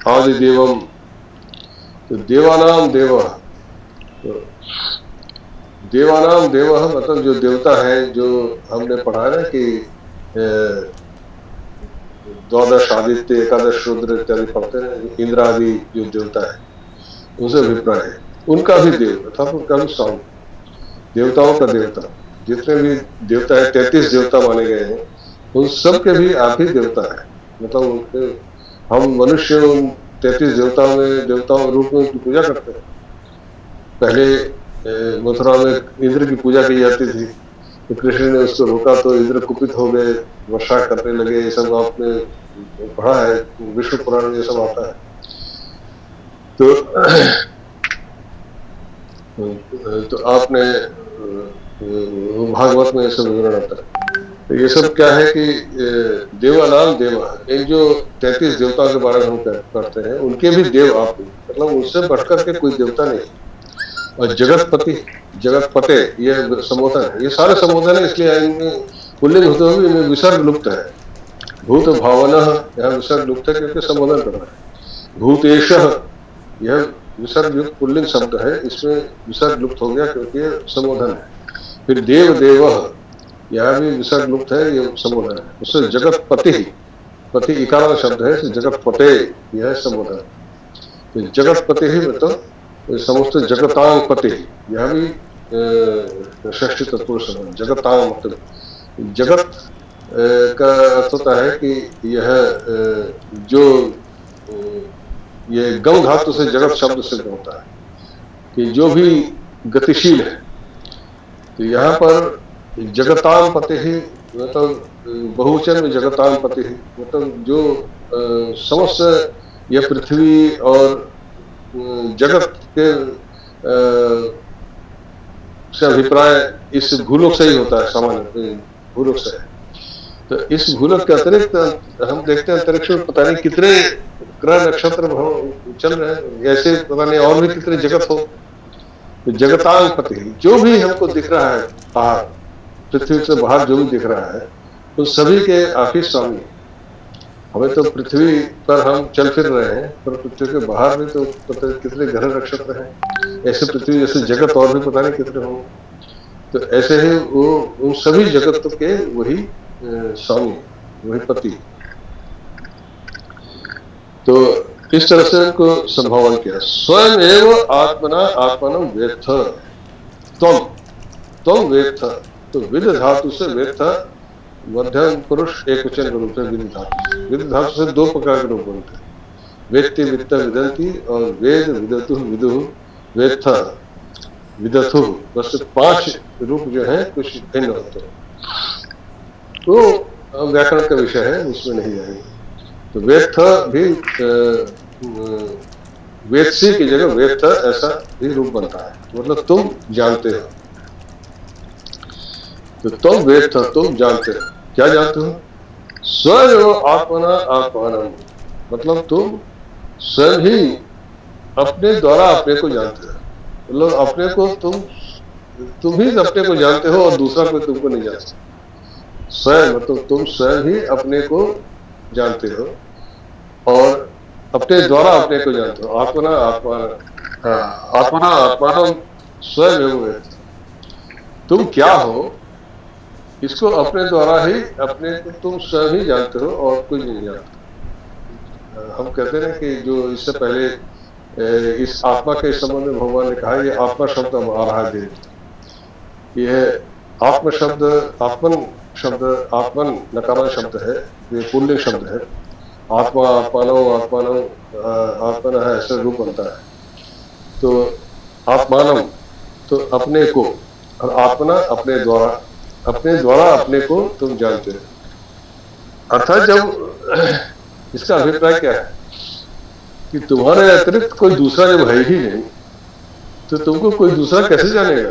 आदि देवम, तो देवानाम देव, तो देवानाम देव मतलब जो देवता है, जो हमने पढ़ा है ना कि द्वादश आदित्य, एकादश रुद्र इत्यादि पढ़ते हैं, इंद्र आदि जो देवता है उनसे अभिप्राय है, उनका भी देव अर्थात उनका भी स्वामी, देवताओं का देवता। जितने भी देवता है, 33 देवता माने गए हैं, उन सब के भी आप ही देवता है। मतलब उनके, हम मनुष्य उन 33 देवताओं में, देवताओं रूप में उनकी पूजा करते हैं। पहले मथुरा में इंद्र की पूजा की जाती थी, तो कृष्ण ने उसको रोका तो इंद्र कुपित हो गए, वर्षा करने लगे। ये सब आपने पढ़ा है, विष्णु पुराण में ये सब आता है। तो आपने भागवत में ये सब विवरण आता है। तो ये सब क्या है कि देवानाम देव, इन जो 33 देवताओं के बारे में हम करते हैं, उनके भी देव आप, मतलब उनसे बढ़कर के कोई देवता नहीं। और जगतपति, जगतपते, ये संबोधन है, ये सारे संबोधन है, इसलिए इनमें पुल्लिंग होते हुए इनमें विसर्ग लुप्त है। भूत भावना, यहाँ विसर्ग लुप्त है क्योंकि संबोधन कर रहा है। भूतेश, यह विसर्ग युक्त पुल्लिंग शब्द है, इसमें विसर्ग लुप्त हो गया क्योंकि ये संबोधन है। फिर देव देव, यहाँ भी विसर्ग लुप्त है, ये संबोधन है। उससे जगतपति, पति इकार शब्द है, जगतपते, यह संबोधन। तो जगतपति ही मतलब समस्त जगतांग पति, यह भी षष्ठी तत्पुरुष है। जगतांग मतलब जगत का अर्थ होता है कि यह जो ये गम धातु से जगत शब्द सिद्ध होता है कि जो भी गतिशील है। तो यहाँ पर जगतांग पति ही मतलब बहुवचन में जगतांग पति ही मतलब जो समस्त यह पृथ्वी और जगत के से अभिप्राय इस भूलोक से ही होता है, सामान्य भूलोक से। तो इस भूलोक के अतिरिक्त हम देखते हैं अंतरिक्ष में पता नहीं कितने ग्रह नक्षत्र चल रहे हैं, ऐसे पता नहीं और भी कितने जगत हो। तो जगतांग पति, जो भी हमको दिख रहा है बाहर, पृथ्वी से बाहर जो भी दिख रहा है, तो सभी के आप ही स्वामी। हमें तो पृथ्वी पर हम चल फिर रहे हैं, पर पृथ्वी के बाहर भी तो पता कितने ग्रह नक्षत्र हैं, ऐसे पृथ्वी जैसे जगत और भी पता नहीं कितने होंगे। तो ऐसे ही वो उन सभी जगत के वही स्वामी, वही पति। तो इस तरह से उनको संभावना किया। स्वयं एवं आत्मना आत्मनम वेत्थ, त्वम वेत्थ। तो विद धातु से वेत्थ मध्यम पुरुष एक वचन रूप है। विद धातु, विद धातु से दो प्रकार के रूप बनते हैं, वेत्ति वित्त विदंती और वेद विदतु विदु वेत्थ विदथु। बस 5 रूप जो है कुछ भिन्न होते हैं। तो व्याकरण का विषय है, उसमें नहीं जाएंगे। तो वेत्थ भी वेत्सी की जगह वेत्थ ऐसा भी रूप बनता है, मतलब तुम जानते हो। तो तुम वेत्थ, तुम जानते हो। क्या जानते हो? स्वयं आत्मना आत्मानम, मतलब तुम स्वयं ही अपने द्वारा अपने को जानते हो। मतलब अपने को तुम ही अपने को जानते हो और दूसरा कोई तुमको नहीं जानता। स्वयं मतलब तुम स्वयं ही अपने को जानते हो और अपने द्वारा अपने को जानते हो। आत्मना आत्मान, आत्मना आत्मान स्वयं एवं, तुम क्या हो इसको अपने द्वारा ही अपने को तुम स्वयं ही जानते हो और कोई नहीं जानता। हम कहते हैं कि जो इससे पहले इस आत्मा के संबंध में भगवान ने कहा, ये आत्मा शब्द अब आ रहा है। यह आत्म शब्द, आत्मन शब्द, आत्मन नकारा शब्द है, ये पुल्लिंग शब्द है। आत्मा, आत्मानो, आत्मानो, आत्मन है, ऐसा रूप बनता है। तो आत्मानम तो अपने को, और आत्मना अपने द्वारा, अपने द्वारा अपने को तुम जानते हो। अर्थात जब इसका अभिप्राय क्या है कि तुम्हारे अतिरिक्त कोई दूसरा जब है ही नहीं, तो तुमको कोई दूसरा कैसे जानेगा?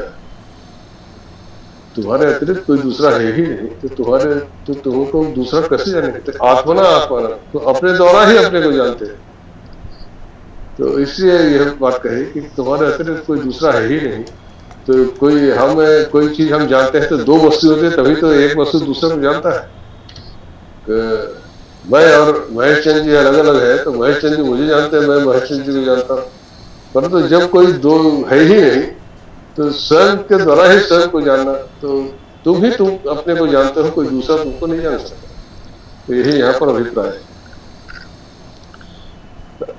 तुम्हारे अतिरिक्त कोई दूसरा है ही नहीं, तो तुमको दूसरा कैसे जानेंगे? तो आत्मना आत्माना, तो अपने द्वारा ही अपने को जानते हैं। तो इसलिए यह बात कही कि तुम्हारे अतिरिक्त कोई दूसरा है ही नहीं। तो कोई चीज हम जानते हैं तो दो वस्तु होते हैं, तभी तो एक वस्तु दूसरे को जानता है। मैं और महेश चंद जी अलग अलग है, तो महेश चंद जी मुझे जानते हैं, मैं महेश चंद जी को जानता हूँ। परंतु जब कोई दो है ही नहीं, तो स्वयं के द्वारा ही स्वयं को जानना, तो तुम अपने को जानते हो, कोई दूसरा तुमको नहीं जान सकता। तो यही यहाँ पर अभिप्राय है।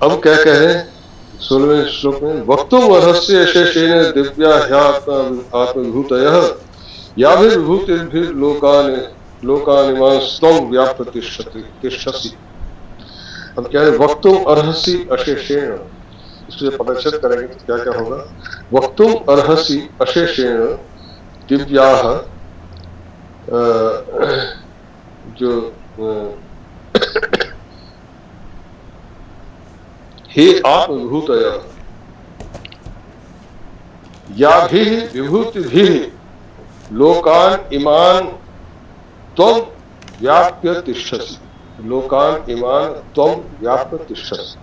अब क्या कह रहे हैं 16वें श्लोक में, वक्तुम रहस्य शेषेण दिव्या आत्मविभूतयः याभिर्विभूतिर्भिर्लोकान् लोकानिमांस्त्वं व्याप्य तिष्ठसि। अब क्या है, वक्तुम अर्हसि अशेषेण, इसलिए पदच्छेद करेंगे तो क्या क्या होगा। वक्तुम अर्हसि अशेषेण दिव्याः, जो हे आत्मविभूतयः याभिः विभूतिभिः लोकान् इमान् त्वं व्याप्य तिष्ठसि। लोकान् इमान् त्वं व्याप्य तिष्ठसि।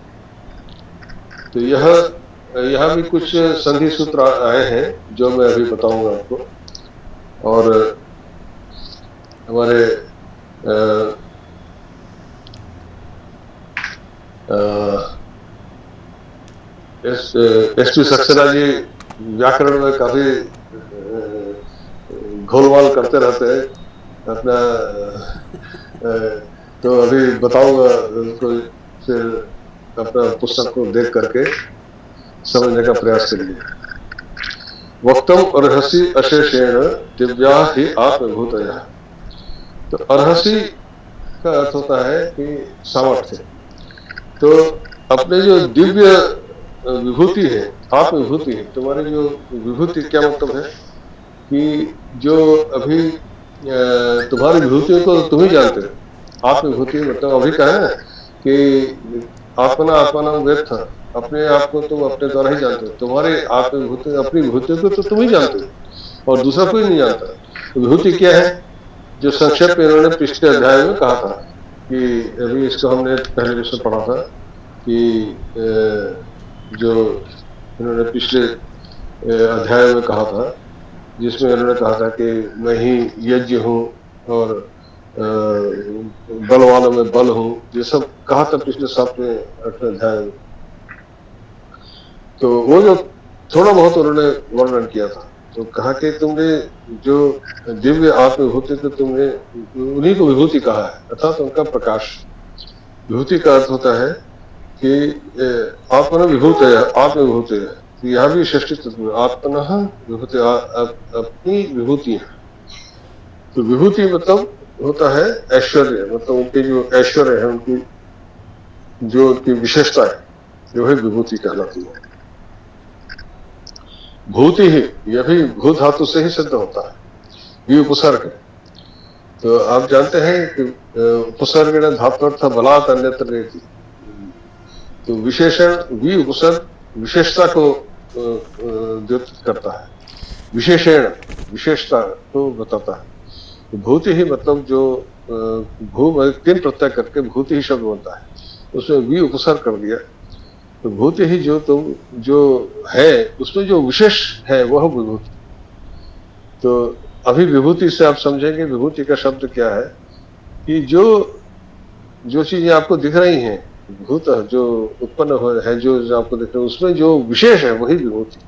तो यह भी कुछ संधि सूत्र आए हैं जो मैं अभी बताऊंगा आपको। और हमारे एस टी सक्सेना जी व्याकरण में काफी घोलमाल करते रहते हैं अपना। तो अभी बताऊंगा उनको, फिर अपना पुस्तक को देख करके समझने का प्रयास करिए। वक्तम अर्हसि अशेषेण दिव्या ही आत्मभूतयः। तो अर्हसि का अर्थ होता है कि सामर्थ्य। तो अपने जो दिव्य विभूति है, आत्मविभूति है, तुम्हारी जो विभूति, क्या मतलब है कि जो अभी तुम्हारी विभूतियों को तुम ही जानते हो। आत्मविभूति मतलब अभी कहा है कि आत्मना आत्माना व्यर्थ, अपने आप को तुम अपने द्वारा ही जानते हो। तुम्हारे आत्मविभूति, अपनी विभूतियों को तो तुम ही जानते हो और दूसरा कोई नहीं जानता। विभूति क्या है, जो संक्षेप में इन्होंने पिछले अध्याय में कहा था कि अभी इसको हमने पहले विषय पढ़ा था कि जो इन्होंने पिछले अध्याय में कहा था, जिसमें इन्होंने कहा था कि मैं ही यज्ञ हूँ और बल वालों में बल हूँ, ये सब कहा था पिछले 7वें 8वें अध्याय में। तो वो जो थोड़ा बहुत उन्होंने वर्णन किया था, तो कहा कि तुमने जो दिव्य आत्मविभूति, तो तुमने उन्हीं को विभूति कहा है, अर्थात उनका प्रकाश। विभूति का अर्थ होता है कि आत्मन विभूत है, आत्मविभूत है। तो यहाँ भी षष्ठी तत्व आत्मन विभूति, अपनी विभूति है। तो विभूति मतलब होता है ऐश्वर्य, मतलब उनके जो ऐश्वर्य है, उनकी जो उनकी विशेषता है, जो है विभूति कहलाती है। भूति ही, यह भी भू धातु से ही सिद्ध होता है, ये उपसर्ग है। तो आप जानते हैं कि उपसर्ग धातु अर्थ बलात् अन्यत्र रेति। तो विशेषण भी उपसर्ग विशेषता को द्योतित करता है, विशेषण विशेषता को बताता है। तो भूति ही मतलब जो भू तीन प्रत्यय करके भूति ही शब्द बनता है, उसमें भी उपसर्ग कर दिया। तो भूति ही जो है, उसमें जो विशेष है वह विभूति। तो अभी विभूति से आप समझेंगे विभूति का शब्द क्या है कि जो चीजें आपको दिख रही हैं, भूत जो उत्पन्न है, जो आपको दिख रहा है, उसमें जो विशेष है वही विभूति,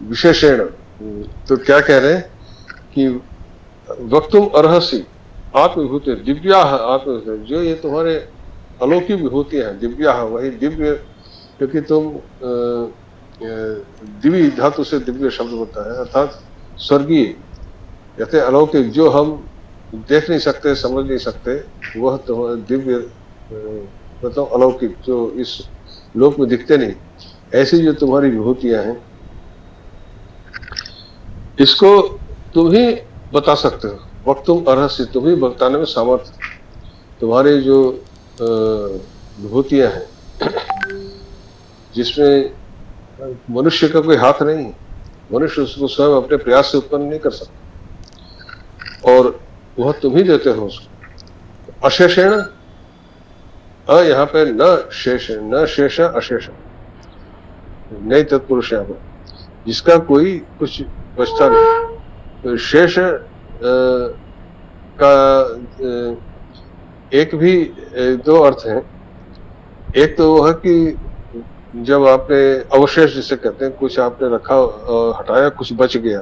विशेषण। तो क्या कह रहे हैं कि वक्तुम अर्हसि आत्मविभूति दिव्या आत्मविभूति, जो ये तुम्हारे अलौकिक विभूतियां हैं, दिव्या, वही दिव्य, क्योंकि तुम दिव्य धातु से दिव्य शब्द होता है, अर्थात स्वर्गीय, कहते अलौकिक, जो हम देख नहीं सकते, समझ नहीं सकते, वह तो दिव्य मतलब अलौकिक, जो इस लोक में दिखते नहीं, ऐसी जो तुम्हारी विभूतियां हैं, इसको तुम ही बता सकते हो। वक्तुम अर्हसि, तुम ही बताने में सामर्थ्य, तुम्हारे जो विभूतियां हैं जिसमें मनुष्य का कोई हाथ नहीं, मनुष्य उसको स्वयं अपने प्रयास से उत्पन्न नहीं कर सकता, और वह तुम ही देते हो उसको। अशेषेण, यहाँ पे न शेष, न शेष अशेष, नहीं तत्पुरुष यहाँ पर, जिसका कोई कुछ बचता नहीं। तो शेष का एक भी दो अर्थ हैं। एक तो वह है कि जब आपने अवशेष जिसे कहते हैं, कुछ आपने रखा हटाया, कुछ बच गया,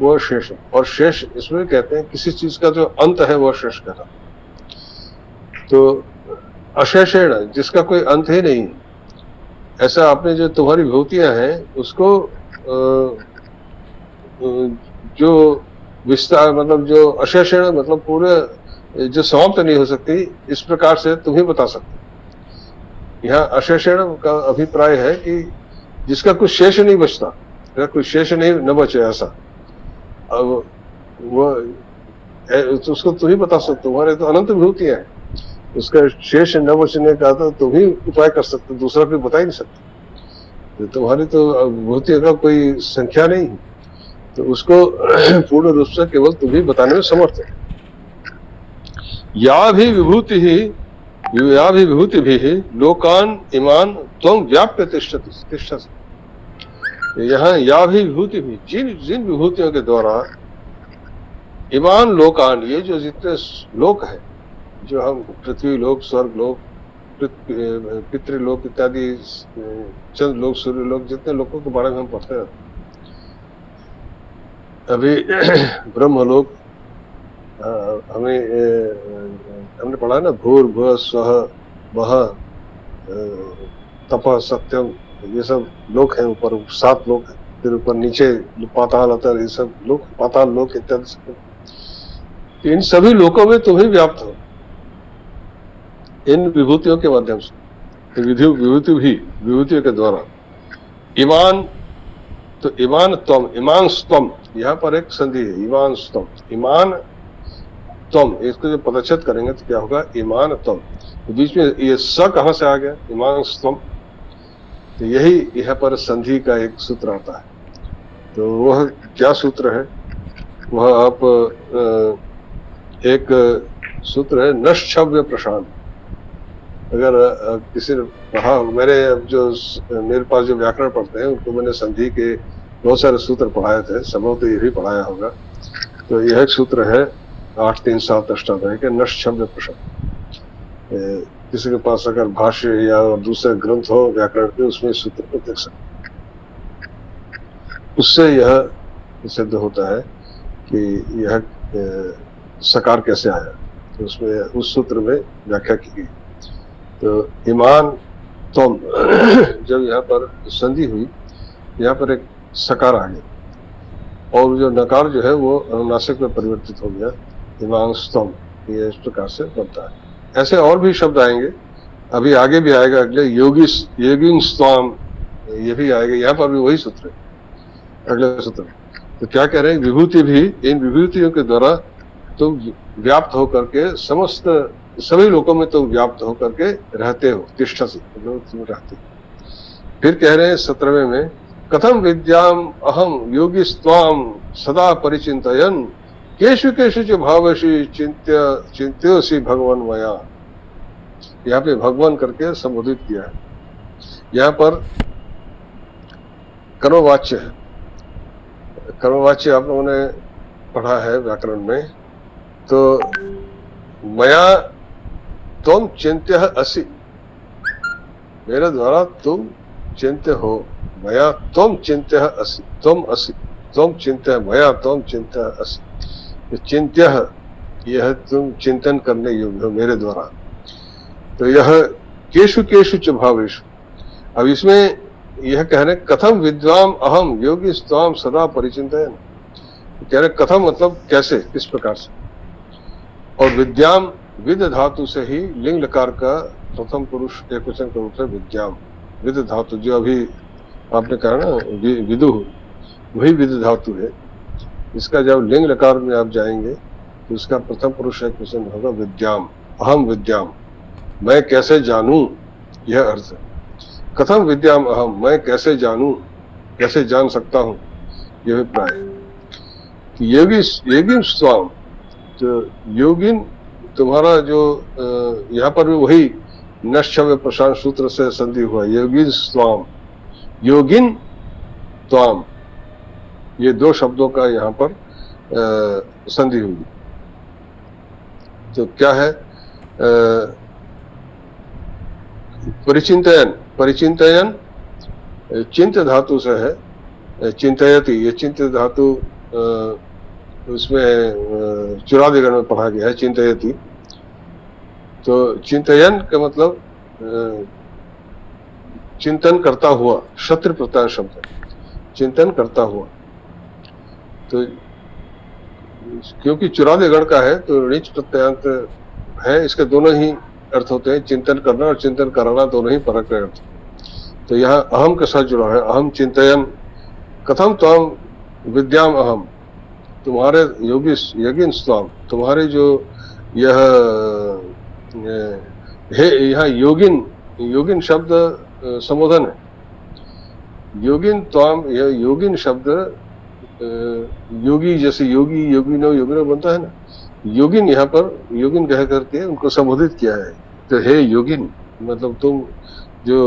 वो शेष है। और शेष इसमें कहते हैं किसी चीज का जो अंत है वह शेष कहता। तो अशेषेण, जिसका कोई अंत ही नहीं, ऐसा आपने जो तुम्हारी विभूतियां हैं उसको जो विस्तार, मतलब जो अशेषेण मतलब पूरे जो समाप्त नहीं हो सकती, इस प्रकार से तुम ही बता सकते। यहाँ अशेषेण का अभिप्राय है कि जिसका कुछ शेष नहीं बचता, कोई शेष नहीं न बचे, ऐसा। अब वो तो उसको तुम ही बता सकते, तुम्हारे तो अनंत विभूतियां हैं, उसका शेष न बचने का तो तुम ही उपाय कर सकते, दूसरा कोई बता ही नहीं सकते। तुम्हारी तो विभूतियों का कोई संख्या नहीं है, तो उसको पूर्ण रूप से केवल तुम ही बताने में समर्थ है। या भी विभूति भी लोकान इमान त्वं व्याप्य तिष्ठसि। यहाँ या भी विभूति भी, जिन विभूतियों के द्वारा इमान लोकान, ये जो जितने लोक है, जो हम पृथ्वी लोक, स्वर्ग लोक, पितृलोक इत्यादि, चंद्र लोक, सूर्य लोक, जितने लोकों के बारे में हम पढ़ते हैं अभी, ब्रह्मलोक, हमने पढ़ा है ना, भूर्भुवः स्वः वः तपः सत्यम, ये सब लोक है। ऊपर 7 लोक है, फिर ऊपर नीचे पाताल अतर, ये सब लोक, पाताल लोक इत्यादि। इन सभी लोकों में तुम ही व्याप्त हो इन विभूतियों के माध्यम से, विभूतियों के द्वारा। ईमान, तो ईमान त्वम, ईमान स्तम, यहाँ पर एक संधि है, ईमान स्तम, ईमान त्वम, इसको जब पदच्छेद करेंगे तो क्या होगा, ईमान त्वम। तो बीच में ये स कहां से आ गया, ईमान स्तम, तो यही यहाँ पर संधि का एक सूत्र आता है। तो वह क्या सूत्र है, वह आप एक सूत्र है, नश्छव्य प्रशांत। अगर किसी ने पढ़ा, मेरे पास जो व्याकरण पढ़ते हैं उनको मैंने संधि के बहुत सारे सूत्र पढ़ाए थे, संभवतः ये भी पढ़ाया होगा। तो यह एक सूत्र है 8 3 7 अष्टाध्याय के, नश्छव्य प्रशांत। किसी के पास अगर भाष्य या दूसरे ग्रंथ हो व्याकरण के, उसमें सूत्र को देख सकते, उससे यह सिद्ध होता है कि यह सकार कैसे आया। तो उसमें उस सूत्र में व्याख्या की गई। तो ईमान त्वम, जब यहाँ पर संधि हुई, यहाँ पर एक सकार आ गया, और जो नकार जो है वो अनुनासिक में परिवर्तित हो गया, ईमान स्तम, ये इस प्रकार से बनता है। ऐसे और भी शब्द आएंगे, अभी आगे भी आएगा, अगले योगिंग स्तम, ये भी आएगा, यहाँ पर भी वही सूत्र है, अगले सूत्र। तो क्या कह रहे हैं, विभूति भी, इन विभूतियों के द्वारा तुम व्याप्त होकर के समस्त सभी लोगों में तुम व्याप्त होकर के रहते हो, तिष्ठसि, तुम रहते। फिर कह रहे हैं 17वें में, कथम विद्याम अहम योगी स्वाम सदा परिचिंतयन केशु केशु च भावशी चिंत्योसी भगवान मया। यहाँ पे भगवान करके संबोधित किया है। यहाँ पर कर्मवाच्य है, कर्मवाच्य आप लोगों ने पढ़ा है व्याकरण में। तो मया तुम चिंत्य असि, मेरे द्वारा तुम चिंत्य हो, मया तुम चिंत्य असि, तुम असि, तुम चिंत्य, मया तुम चिंत्य असि। चिंत्य, यह तुम चिंतन करने योग्य हो मेरे द्वारा। तो यह केशु केशु च भावेषु। अब इसमें यह कह रहे कथम विद्वाम अहम योगी स्वाम सदा परिचिंतयन। कह रहे कथम मतलब कैसे, किस प्रकार से। और विद्याम, विद धातु से ही लिंग लकार का प्रथम पुरुष एक वचन का रूप है विद्याम। विद धातु जो अभी आपने कहा ना विदु, वही विद धातु है। इसका जब लिंग लकार में आप जाएंगे तो इसका प्रथम पुरुष एक वचन होगा विद्याम, अहम विद्याम, मैं कैसे जानूं, यह अर्थ है। कथम विद्याम अहम, मैं कैसे जानूं, कैसे जान सकता हूं। यह अभिप्राय है कि योगिन स्वाम, तो योगिन तुम्हारा जो यहाँ पर भी वही नश्चव्य प्रशांत सूत्र से संधि हुआ, योगिन स्वाम, योगिन त्वाम, ये दो शब्दों का यहाँ पर संधि हुई। तो क्या है परिचिंतयन, परिचिंतयन चिंत धातु से है, चिंतयति, ये चिंत धातु उसमें चुरादिगण में पढ़ा गया है चिंतयति। तो चिंतयन का मतलब चिंतन करता हुआ, शत्रु प्रत्यय शब्द है, चिंतन करता हुआ। तो क्योंकि चुरादिगण का है तो ऋच प्रत्ययांत है, इसके दोनों ही अर्थ होते हैं, चिंतन करना और चिंतन कराना दोनों ही परक अर्थ। तो यहाँ अहम के साथ जुड़ा है, अहम चिंतयन कथम त्वाम विद्याम अहम, तुम्हारे योगिन स्वाम, तुम्हारे जो यह है, यहाँ योगिन, योगिन शब्द संबोधन है, योगिन त्वाम, यह योगिन शब्द योगी, जैसे योगी, योगिनो, योगिनो बनता है ना, योगिन यहाँ पर योगिन कह करके उनको संबोधित किया है। तो हे योगिन, मतलब तुम जो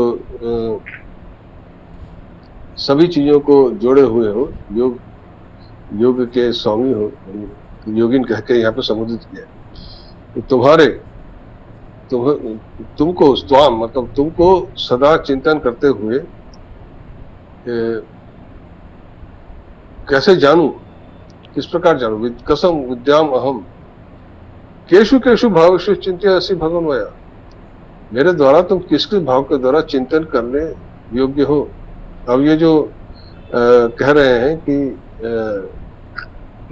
सभी चीजों को जोड़े हुए हो, योग के स्वामी हो, योगिन कह के यहाँ पे संबोधित किया है। तुम्हारे तुमको स्वाम मतलब तुमको सदा चिंतन करते हुए कैसे जानूं, किस प्रकार जानूं, कसम विद्याम अहम केशु केशु भावेषु चिंत्य ऐसी भगवन्मया, मेरे द्वारा तुम किस किस भाव के द्वारा चिंतन करने योग्य हो। अब ये जो कह रहे हैं कि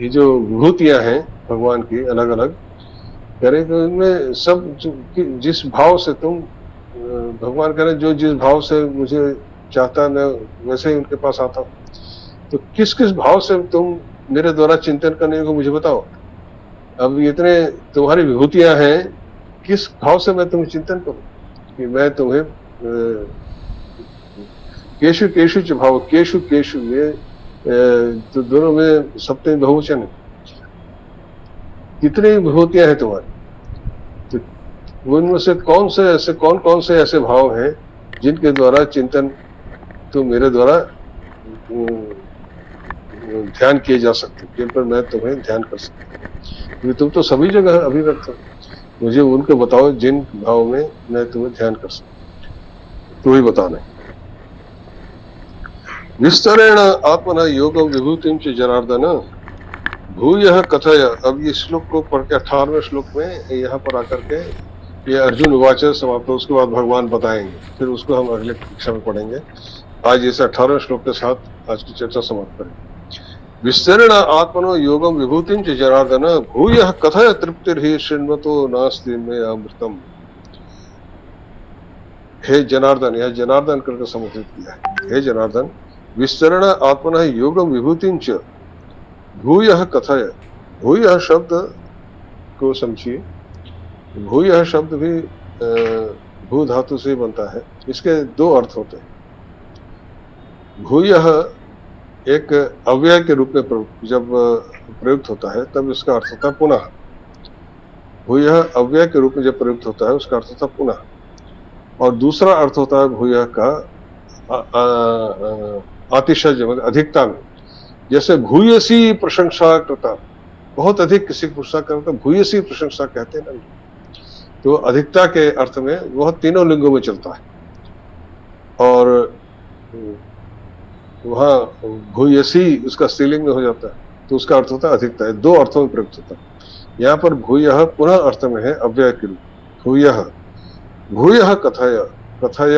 ये जो विभूतियां हैं भगवान की अलग अलग, कह रहे कि उनमें सब जिस भाव से तुम, भगवान कह रहे जो जिस भाव से मुझे चाहता मैं वैसे ही उनके पास आता हूँ। तो किस किस भाव से तुम मेरे द्वारा चिंतन करने को मुझे बताओ। अब इतने तुम्हारी विभूतियां हैं, किस भाव से मैं तुम्हें चिंतन करूं कि मैं तुम्हें केशु केशु च भाव, केशु केशु, ये तो दोनों में सप्तमी बहुवचन है, कितनी विभूतियां हैं तुम्हारी, तो उनमें से कौन कौन से ऐसे भाव हैं जिनके द्वारा चिंतन तो मेरे द्वारा ध्यान किए जा सकते, जिन पर मैं तुम्हें ध्यान कर सकता हूँ। तुम तो सभी जगह अभिव्यक्त हो, मुझे उनको बताओ जिन भाव में मैं तुम्हें ध्यान कर सकता, तू ही बताना। विस्तरेण आत्मना योगम विभूतिम च जनार्दन भूयः कथय। अब ये श्लोक को पढ़ के 18वें श्लोक में यहाँ पर आकर के ये अर्जुन वाचन समाप्त हो, उसके बाद भगवान बताएंगे, फिर उसको हम अगले कक्षा में पढ़ेंगे। आज इस 18वें श्लोक के साथ आज की चर्चा समाप्त करेंगे। विस्तरेण आत्मनो योगम विभूतिम च जनार्दन भूयः कथय तृप्तिर्हि शृण्वतो नास्ति मे अमृतम। हे जनार्दन, यह जनार्दन करके संबोधित किया है। हे जनार्दन, विस्तरण आत्मना योगम विभूतिम च भूयः कथय। भूयः शब्द को समझिए, भूयः शब्द भी भू धातु से बनता है, इसके दो अर्थ होते हैं। भूयः एक अव्यय के रूप में जब प्रयुक्त होता है तब इसका अर्थ होता है पुनः। भूयः अव्यय के रूप में जब प्रयुक्त होता है उसका अर्थ होता है पुनः। और दूसरा अर्थ होता है भूयः का अतिशय, मतलब अधिकता में, जैसे भूयसी प्रशंसा करता, बहुत अधिक किसी की प्रशंसा करता, भूयसी प्रशंसा कहते हैं ना, तो अधिकता के अर्थ में वह तीनों लिंगों में चलता है। और वहाँ भूयसी उसका स्त्रीलिंग में हो जाता है, तो उसका अर्थ होता है अधिकता है। दो अर्थों में प्रयुक्त होता है। यहाँ पर भूयः पुनः अर्थ में है अव्यय के रूप। भूयः, भूयः कथय, कथय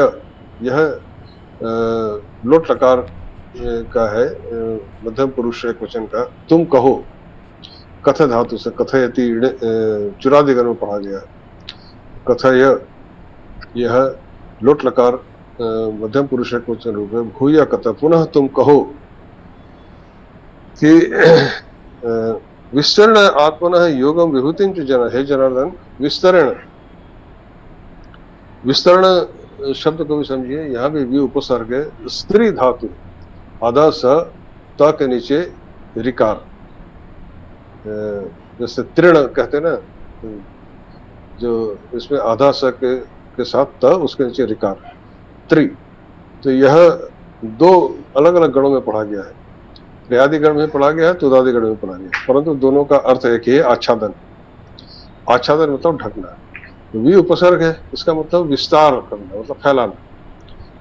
यह लोट लकार का है, मध्यम पुरुष एक वचन का, तुम कहो, कथ धातु से कथयति चुरादिगण में पढ़ा गया। कथय यह लोट लकार मध्यम पुरुष एक वचन रूप है। भूय कथ, पुनः तुम कहो कि विस्तरण आत्मनः योगम विभूतिम च जन। हे जनार्दन, विस्तरण, विस्तरण शब्द को भी समझिए, यहाँ भी उपसर्ग है, स्त्री धातु अध स त के नीचे रिकार, जैसे तृण कहते हैं ना, जो इसमें आधा स के साथ त, उसके नीचे रिकार, त्रि। तो यह दो अलग अलग गणों में पढ़ा गया है, क्रियादि गण में पढ़ा गया है, तुदादि गण में पढ़ा गया है, परंतु दोनों का अर्थ एक ही है, आच्छादन। आच्छादन मतलब ढकना। वि उपसर्ग है, इसका मतलब विस्तार करना, मतलब फैलाना।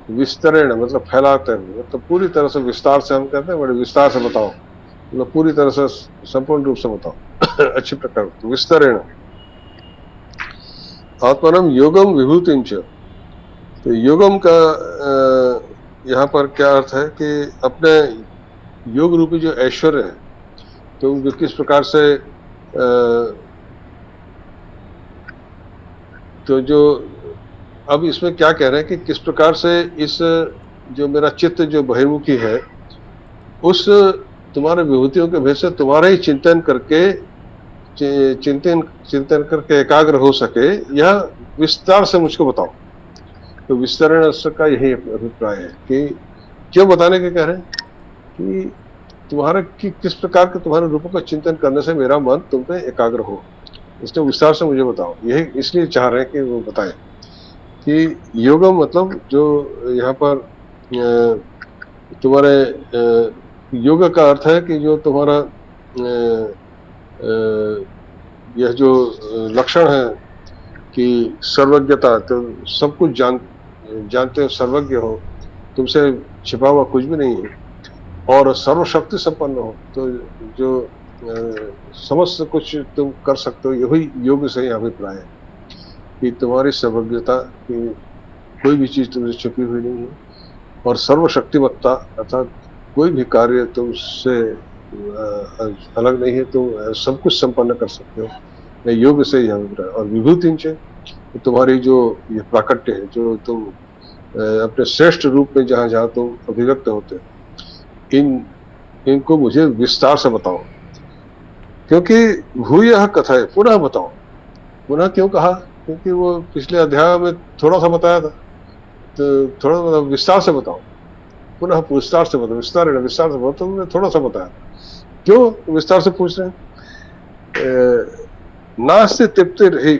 विस्तरेण मतलब फैलाते हैं, मतलब पूरी तरह से विस्तार से, हम कहते हैं बड़े विस्तार से बताओ, मतलब पूरी तरह से संपूर्ण रूप से बताओ अच्छी प्रकार। तो विस्तरेण आत्मनम योगम विभूतिं च। तो योगम का यहाँ पर क्या अर्थ है कि अपने योग रूपी जो ऐश्वर्य है, तो वो किस प्रकार से तो जो अब इसमें क्या कह रहे हैं कि किस प्रकार से इस जो मेरा चित्त जो बहिर्मुखी है, उस तुम्हारे विभूतियों के भेद से तुम्हारा ही चिंतन करके चिंतन चिंतन करके एकाग्र हो सके, यह विस्तार से मुझको बताओ। तो विस्तरण का यही अभिप्राय है कि क्यों बताने के कह रहे हैं कि तुम्हारा कि किस प्रकार के तुम्हारे रूपों का चिंतन करने से मेरा मन तुम पे एकाग्र हो, इसलिए विस्तार से मुझे बताओ। यही इसलिए चाह रहे हैं कि वो बताएं कि योगम मतलब जो यहाँ पर तुम्हारे योग का अर्थ है कि जो तुम्हारा यह जो लक्षण है कि सर्वज्ञता, तो सब कुछ जानते हो, सर्वज्ञ हो, तुमसे छिपा हुआ कुछ भी नहीं है, और सर्वशक्ति संपन्न हो, तो जो समस्त कुछ तुम कर सकते हो, यही योग से ही अभिप्राय है कि तुम्हारी सर्वज्ञता की कोई भी चीज तुमसे छुपी हुई नहीं है, और सर्वशक्तिमत्ता अर्थात कोई भी कार्य तुमसे अलग नहीं है, तुम सब कुछ संपन्न कर सकते हो, मैं योग से ही अभिप्राय। और विभूति तुम्हारी जो ये प्राकट्य है, जो तुम अपने श्रेष्ठ रूप में जहां जहां तुम अभिव्यक्त होते हो, इनको मुझे विस्तार से बताओ। क्योंकि भूयः कथय, पुनः बताओ। पुनः क्यों कहा? क्योंकि वो पिछले अध्याय में थोड़ा सा बताया था, तो थोड़ा मतलब विस्तार से बताओ, पुनः विस्तार से बताओ, विस्तार से बताओ, तो मैं थोड़ा सा बताया। क्यों विस्तार से पूछ रहे हैं? नास्ति तृप्ति रही,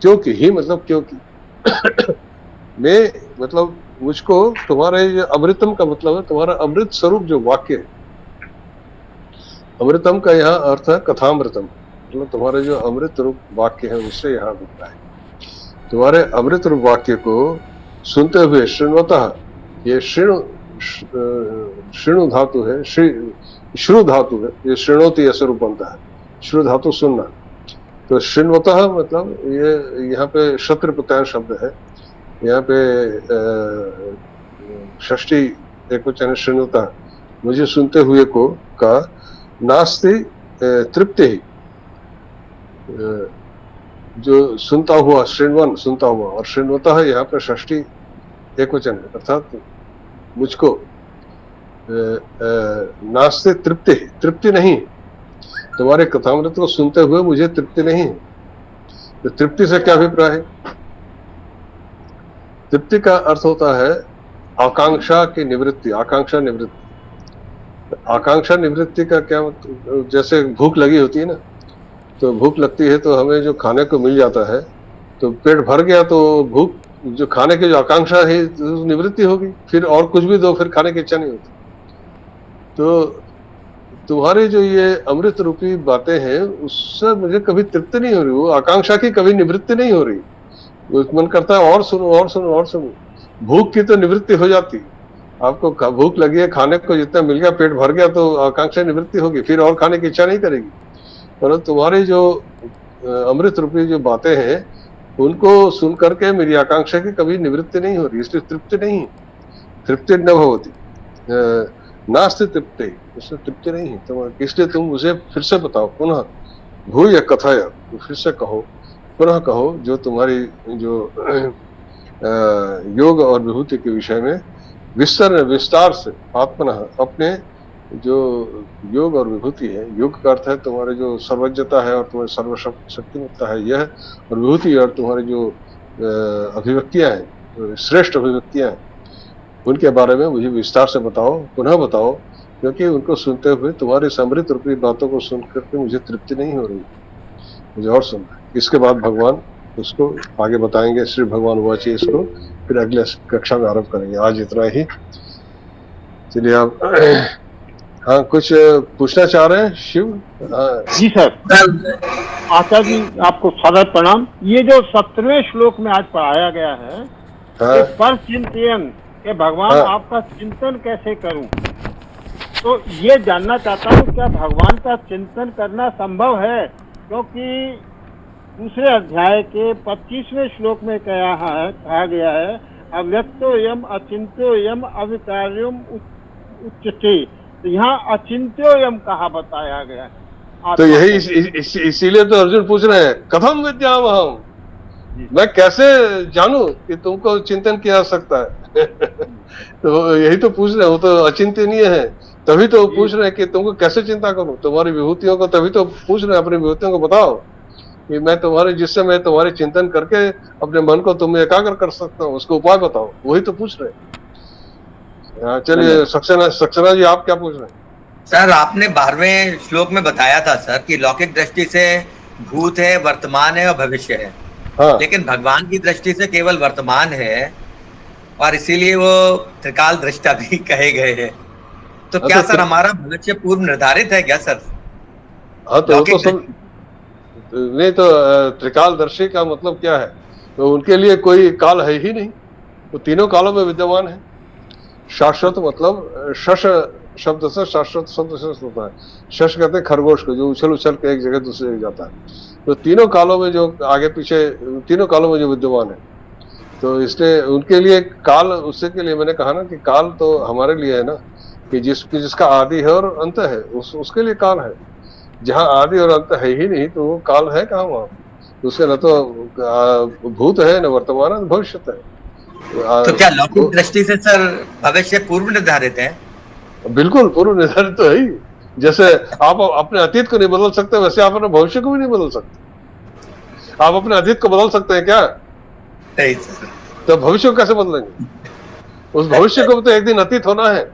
क्योंकि ही मतलब क्योंकि मैं मतलब मुझको तुम्हारे ये अमृतम का मतलब है तुम्हारा अमृत स्वरूप जो वाक्य है। अमृतम का यहाँ अर्थ है कथामृतम, मतलब तुम्हारे जो अमृत रूप वाक्य है उससे यहाँ मिलता है। तुम्हारे अमृत रूप वाक्य को सुनते हुए श्रृण्वतः, ये श्रृणु धातु है, श्रु धातु है, ये श्रृणोति ऐसे रूप बनता है, श्रु धातु सुनना। तो श्रृण्वतः मतलब ये यहाँ पे शत्रु प्रत्यय शब्द है, यहाँ पे षष्ठी एकवचन श्रृण्वतः, मुझे सुनते हुए को का नास्ति तृप्ति, जो सुनता हुआ, श्रृण्वन सुनता हुआ, और श्रृण्वतः यहाँ पे षष्ठी एकवचन है, अर्थात मुझको नास्ति तृप्ति, तृप्ति नहीं, तुम्हारे कथामृत को सुनते हुए मुझे तृप्ति नहीं। तो तृप्ति से क्या अभिप्राय है? तृप्ति का अर्थ होता है आकांक्षा की निवृत्ति, आकांक्षा निवृत्ति। आकांक्षा निवृत्ति का क्या मतलब? जैसे भूख लगी होती है ना, तो भूख लगती है तो हमें जो खाने को मिल जाता है, तो पेट भर गया तो भूख, जो खाने की जो आकांक्षा है निवृत्ति होगी, फिर और कुछ भी दो फिर खाने की इच्छा नहीं होती। तो तुम्हारे जो ये अमृत रूपी बातें हैं उससे मुझे कभी तृप्ति नहीं हो रही, वो आकांक्षा की कभी निवृत्ति नहीं हो रही, वो मन करता है और सुनो और सुनो और सुनो। भूख की तो निवृत्ति हो जाती, आपको भूख लगी है, खाने को जितना मिल गया, पेट भर गया, तो आकांक्षा निवृत्ति होगी, फिर और खाने की इच्छा नहीं करेगी। परंतु तुम्हारी जो अमृत रूपी जो बातें हैं उनको सुन करके मेरी आकांक्षा की कभी निवृत्ति नहीं हो रही, इसलिए तृप्ति नहीं, तृप्ति न होती, नास्ति तृप्ति, इसमें तृप्ति नहीं है। तो इसलिए तुम मुझे फिर से बताओ, पुनः भूय कथय, फिर से कहो, पुनः कहो, जो तुम्हारी जो योग और विभूति के विषय में विस्तार से आत्मन, अपने जो योग और विभूति है, योग का अर्थ है तुम्हारे जो सर्वज्ञता है और तुम्हारी सर्वशक्तिमत्ता है यह, और विभूति और तुम्हारी जो अभिव्यक्तियां हैं, श्रेष्ठ अभिव्यक्तियां हैं, उनके बारे में मुझे विस्तार से बताओ, पुनः बताओ, क्योंकि उनको सुनते हुए तुम्हारी समृद्ध रूपी बातों को सुन करके मुझे तृप्ति नहीं हो रही, मुझे और सुनना है। इसके बाद भगवान उसको आगे बताएंगे। श्री भगवान वाची इसको फिर अगले कक्षा में आरंभ करेंगे। आज इतना ही। चलिए आप हाँ कुछ पूछना चाह रहे हैं शिव? जी सर। आचार्य जी आपको सादर प्रणाम। ये जो 17वें श्लोक में आज पढ़ाया गया है, हाँ, ये पर चिंतन, ये भगवान हाँ, आपका चिंतन कैसे करूं, तो ये जानना चाहता हूँ क्या भगवान का चिंतन करना संभव है? क्योंकि दूसरे अध्याय के 25वें श्लोक में कहा गया है अव्यक्तोयम अचिंत्योयम अविकार्यम उच्यते, तो यहाँ अचिंत्योयम कहा बताया गया है। तो यही इसीलिए तो अर्जुन पूछ रहे हैं कथम विद्याम हम, मैं कैसे जानूं कि तुमको चिंतन किया जा सकता है। तो यही तो पूछ रहे हैं, वो तो अचिंतनीय है, तभी तो पूछ रहे हैं कि तुमको कैसे चिंता करूं तुम्हारी विभूतियों को, तभी तो पूछ रहे हैं अपनी विभूतियों को बताओ कि मैं तुम्हारे, जिससे मैं तुम्हारे चिंतन करके अपने मन को तुम एकाग्र कर सकता हूँ, उसको उपाय बताओ, वही तो पूछ रहे हैं। चलिए सक्सेना जी आप क्या पूछ रहे हैं? सर आपने 12वें श्लोक में बताया था सर कि लौकिक दृष्टि से भूत है, वर्तमान है और भविष्य है। हाँ। लेकिन भगवान की दृष्टि से केवल वर्तमान है और इसीलिए वो त्रिकाल दृष्टा भी कहे गए हैं। तो क्या सर हमारा भविष्य पूर्व निर्धारित है क्या सर? हाँ तो वो तो सब नहीं, तो त्रिकालदर्शी का मतलब क्या है? तो उनके लिए कोई काल है ही नहीं, वो तीनों कालों में विद्यमान है। शाश्वत मतलब शश शब्द से शाश्वत शब्द से होता है। शश कहते हैं खरगोश को, जो उछल उछल के एक जगह दूसरी जगह जाता है। तो तीनों कालों में जो आगे पीछे, तीनों कालों में जो विद्यमान है, तो इसलिए उनके लिए काल, उससे के लिए मैंने कहा ना कि काल तो हमारे लिए है ना, कि जिसका आदि है और अंत है, उसके लिए काल है। जहाँ आदि और अंत है ही नहीं, तो वो काल है कहाँ वहाँ? उसके न तो भूत है, न वर्तमान है, न भविष्य है। तो क्या लौकिक दृष्टि से सर भविष्य पूर्व निर्धारित है? बिल्कुल पूर्व निर्धारित तो है ही। जैसे आप अपने अतीत को नहीं बदल सकते, वैसे आप अपने भविष्य को भी नहीं बदल सकते। आप अपने अतीत को बदल सकते हैं क्या? नहीं सर। तो भविष्य को कैसे बदलेंगे? उस भविष्य को तो एक दिन अतीत होना है।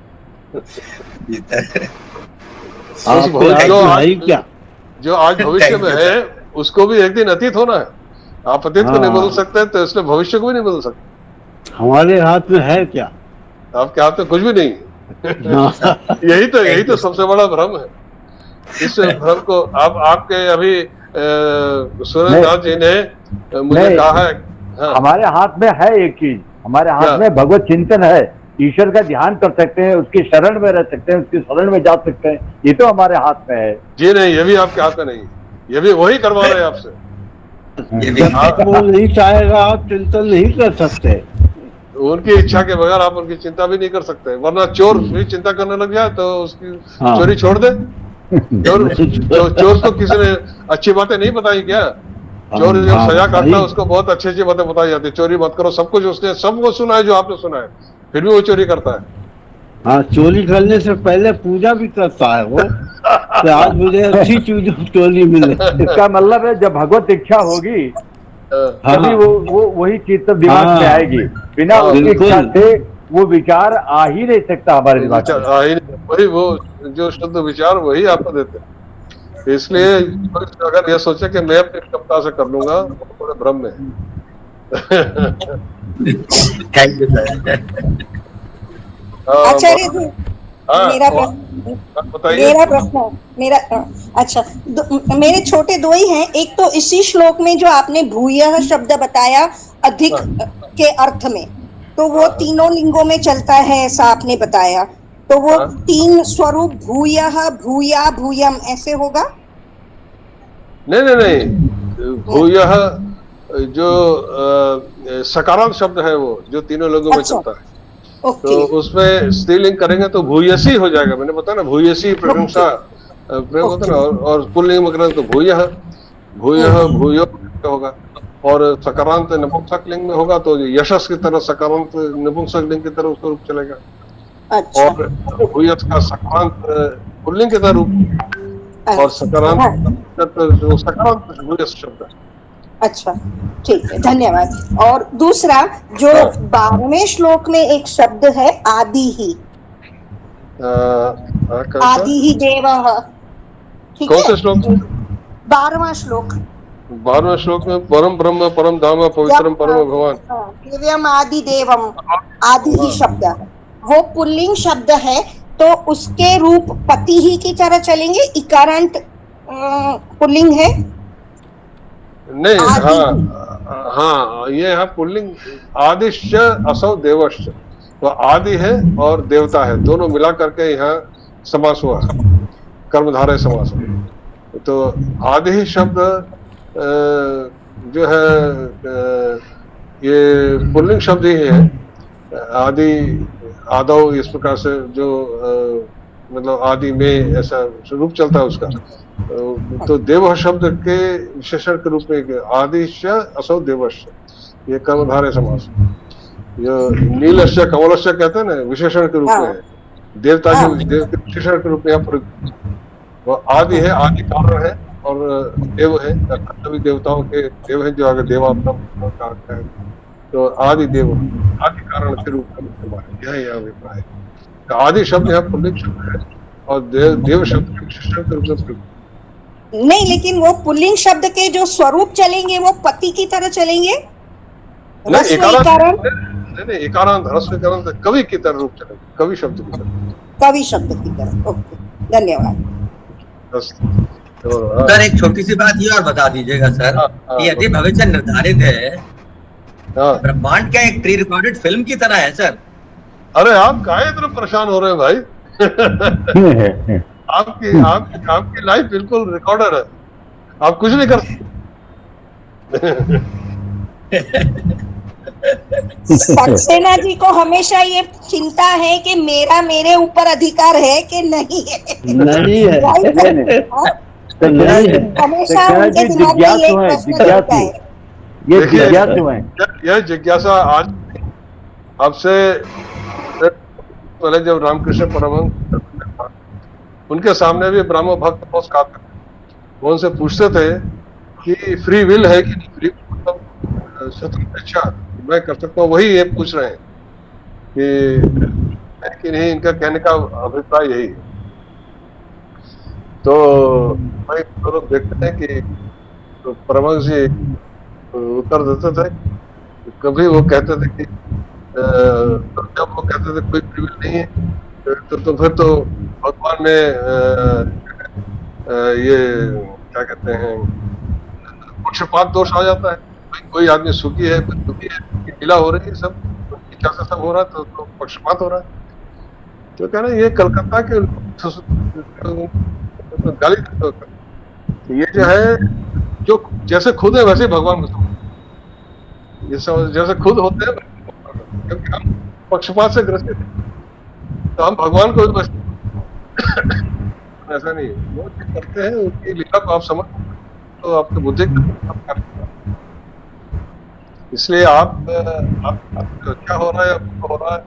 जो आज भविष्य में है उसको भी एक दिन अतीत होना है। आप अतीत को नहीं बदल सकते, तो इसलिए भविष्य को भी नहीं बदल सकते। हमारे हाथ में है क्या? आपके हाथ में कुछ भी नहीं। यही तो सबसे बड़ा भ्रम है। इस भ्रम को आपके अभी सूरजदास जी ने मुझे कहा है। हाँ। हमारे हाथ में है एक चीज, हमारे हाथ में भगवत चिंतन है। ईश्वर का ध्यान कर सकते हैं, उसकी शरण में रह सकते हैं, उसकी शरण में जा सकते हैं, ये तो हमारे हाथ में है। जी नहीं, ये भी आपके हाथ में नहीं, ये भी वही करवा रहे हैं आपसे। वो नहीं चाहेगा आप चिंतन नहीं कर सकते। उनकी इच्छा के बगैर आप उनकी चिंता भी नहीं कर सकते। वरना चोर भी चिंता करने लग जाए तो उसकी चोरी छोड़ दे। चोर को किसी ने अच्छी बातें नहीं बताई क्या? चोर जो सजा करता है उसको बहुत अच्छी अच्छी बातें बताई जाती है। चोरी मत करो, सब कुछ उसने सबको सुना है जो आपने सुना है, फिर भी वो चोरी करता है। हाँ, चोरी करने से पहले पूजा भी करता है वो। तो आज मुझे अच्छी चीज चोरी मिले। इसका मतलब है जब भगवत इच्छा होगी तभी वो वही चीज तो दिमाग में आएगी। बिना उसकी इच्छा से वो विचार आ ही नहीं सकता हमारे दिमाग में। वही वो जो शुद्ध विचार वही आपको देते हैं। इसलिए अगर ये सोचे कि मैं अपनी क्षमता से कर लूंगा, वो थोड़े भ्रम में है। Thank you sir. Acharya ji, अच्छा, मेरे छोटे दो ही हैं। एक तो इसी श्लोक में जो आपने भूयः शब्द बताया अधिक के अर्थ में, तो वो तीनों लिंगों में चलता है ऐसा आपने बताया, तो वो तीन स्वरूप भूयः, भूया, भूयम ऐसे होगा? नहीं, भूयः जो सकारांत शब्द है वो जो तीनों लोगों में चलता है। तो उसमें स्त्रीलिंग करेंगे तो भूयसी हो जाएगा। मैंने बताया ना, भूयसी प्रशंसा प्रेम होता है ना। और पुल्लिंग में करेंगे तो भूयः, भूयो होगा। और सकारांत नपुंसक लिंग में होगा तो यशस की तरह सकारांत नपुंसक लिंग की तरह उसका रूप चलेगा। और भूयस का सकारांत पुल्लिंग की तरह रूप, और सकारांत भूयस शब्द है। अच्छा, ठीक है, धन्यवाद। और दूसरा जो 12वें श्लोक में एक शब्द है आदि ही, आदि ही देवः, ठीक कौन है? से श्लोक? 12वां श्लोक। 12वें श्लोक में परम ब्रह्म परम धाम पवित्रम परम भगवान, दिव्यम आदि देवम, आदि ही शब्द वो पुल्लिंग शब्द है, तो उसके रूप पति ही की तरह चलेंगे। इकारांत पुल्लिंग है नहीं, आदि ही। हाँ, ये है पुल्लिंग। आदिश्च असौ देवश्च, तो आदि है और देवता है, दोनों मिला करके यहाँ समास हुआ, कर्मधारय समास। तो आदि ही शब्द जो है ये पुल्लिंग शब्द ही है। आदि, आदव, इस प्रकार से जो मतलब आदि में ऐसा रूप चलता है उसका। तो देव शब्द के विशेषण के रूप में आदिश्य असौ देवश्य, ये कर्मधारय समास। जो नीलश्य कमलश्य कहते हैं ना, विशेषण के रूप में है। देवता के, देव के विशेषण के रूप में यहाँ पर वो आदि है, आदि कारण है, और देव है, सभी देवताओं के देव है, जो आगे देवात्मा कहा है। तो आदि देव, आदि कारण के रूप में इस्तेमाल है, यह अभिप्राय है। तो आदि शब्द यहाँ पुल्लिंग शब्द है और देव शब्द के विशेषण के रूप में प्रयुक्त। नहीं, लेकिन वो पुल्लिंग शब्द के जो स्वरूप चलेंगे वो पति की तरह चलेंगे। नहीं, एकारांत ह्रस्व इकारांत कवि की तरह रूप चलेंगे, कवि शब्द की तरह, कवि शब्द की तरह। ओके, धन्यवाद। सर एक छोटी सी बात ये और बता दीजिएगा सर, कि यदि भविष्य निर्धारित है, ब्रह्मांड क्या एक प्री रिकॉर्डेड फिल्म की तरह है सर? अरे आप काहे इतना परेशान हो रहे हैं भाई? आपकी लाइफ बिल्कुल रिकॉर्डर है, आप कुछ नहीं कर सक्सेना जी को हमेशा ये चिंता है कि मेरा मेरे ऊपर अधिकार है कि नहीं है। नहीं है, हमेशा उनके दिमाग में ये प्रश्न रहता है। ये जिज्ञासु है। यह जिज्ञासा आज आपसे पहले जब रामकृष्ण परमहंस उनके सामने भी ब्राह्मण भक्त बहुत आते, वो उनसे पूछते थे कि फ्री विल है कि नहीं, फ्री मतलब स्वतंत्र इच्छा मैं कर सकता हूँ, वही ये पूछ रहे हैं कि नहीं, इनका कहने का अभिप्राय यही है। तो भाई लोग देखते हैं कि तो परमहंस जी उत्तर देते थे, कभी वो कहते थे कि जब वो कहते थे कोई फ्री विल नहीं है, तो फिर तो भगवान में ये क्या कहते हैं, पक्षपात दोष आ जाता है। कोई आदमी सुखी है, कोई दुखी है, लीला हो रही है, सब क्या सब हो रहा है, तो पक्षपात हो रहा है। तो कह रहे ये कलकत्ता के गाली, ये जो है जो जैसे खुद है वैसे भगवान को ये जैसे खुद होते हैं, क्योंकि हम पक्षपात से ग्रसित हैं, तो हम भगवान को ऐसा नहीं, वो करते हैं उनकी लीला को आप समझ, तो आपकी बुद्धि इसलिए आप क्या हो रहा है, आपको हो रहा है,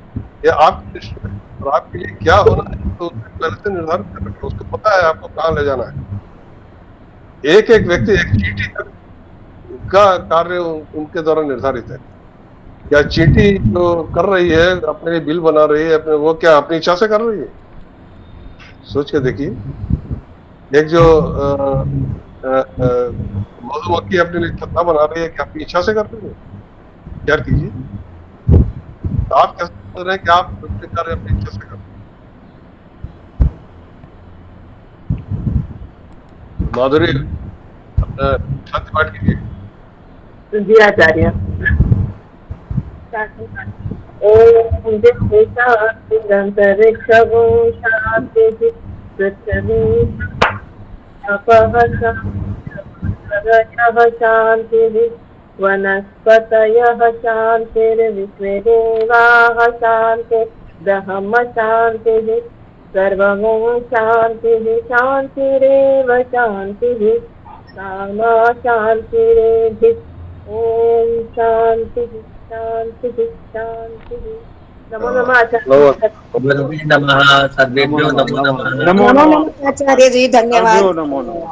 या आपकी दृष्टि में, और आपके लिए क्या होना है, तो पहले से निर्धारित कर रखा, उसको पता है आपको कहाँ ले जाना है। एक एक व्यक्ति एक चींटी तक का कार्य उनके द्वारा निर्धारित है। क्या चींटी जो कर रही है, अपने लिए बिल बना रही है, अपने वो क्या अपनी इच्छा से कर रही है? सोच के देखिए। एक जो मधुमक्खी अपने लिए छत्ता बना रही है, क्या अपनी इच्छा से कर रही है? विचार कीजिए। तो आप कैसे सोच रहे हैं कि आप कार्य अपनी इच्छा से कर रहे हैं? माधुरी शांति पाठ कीजिए। जी आचार्य। ओम अंतरिक्षगो शांति पृथ्वी शांति वनस्पतयः शान्तिर्विश्वे देवाः शान्ति ब्रह्म शान्तिः सर्वं शान्तिः शान्तिरेव शान्तिः सामा शान्तिरेधि। ओम शांति शांति शांति। नमो नमः आचार्य। नमः सर्वेभ्यो नमो नमः। नमो नमः आचार्य जी, धन्यवाद। नमो नमः।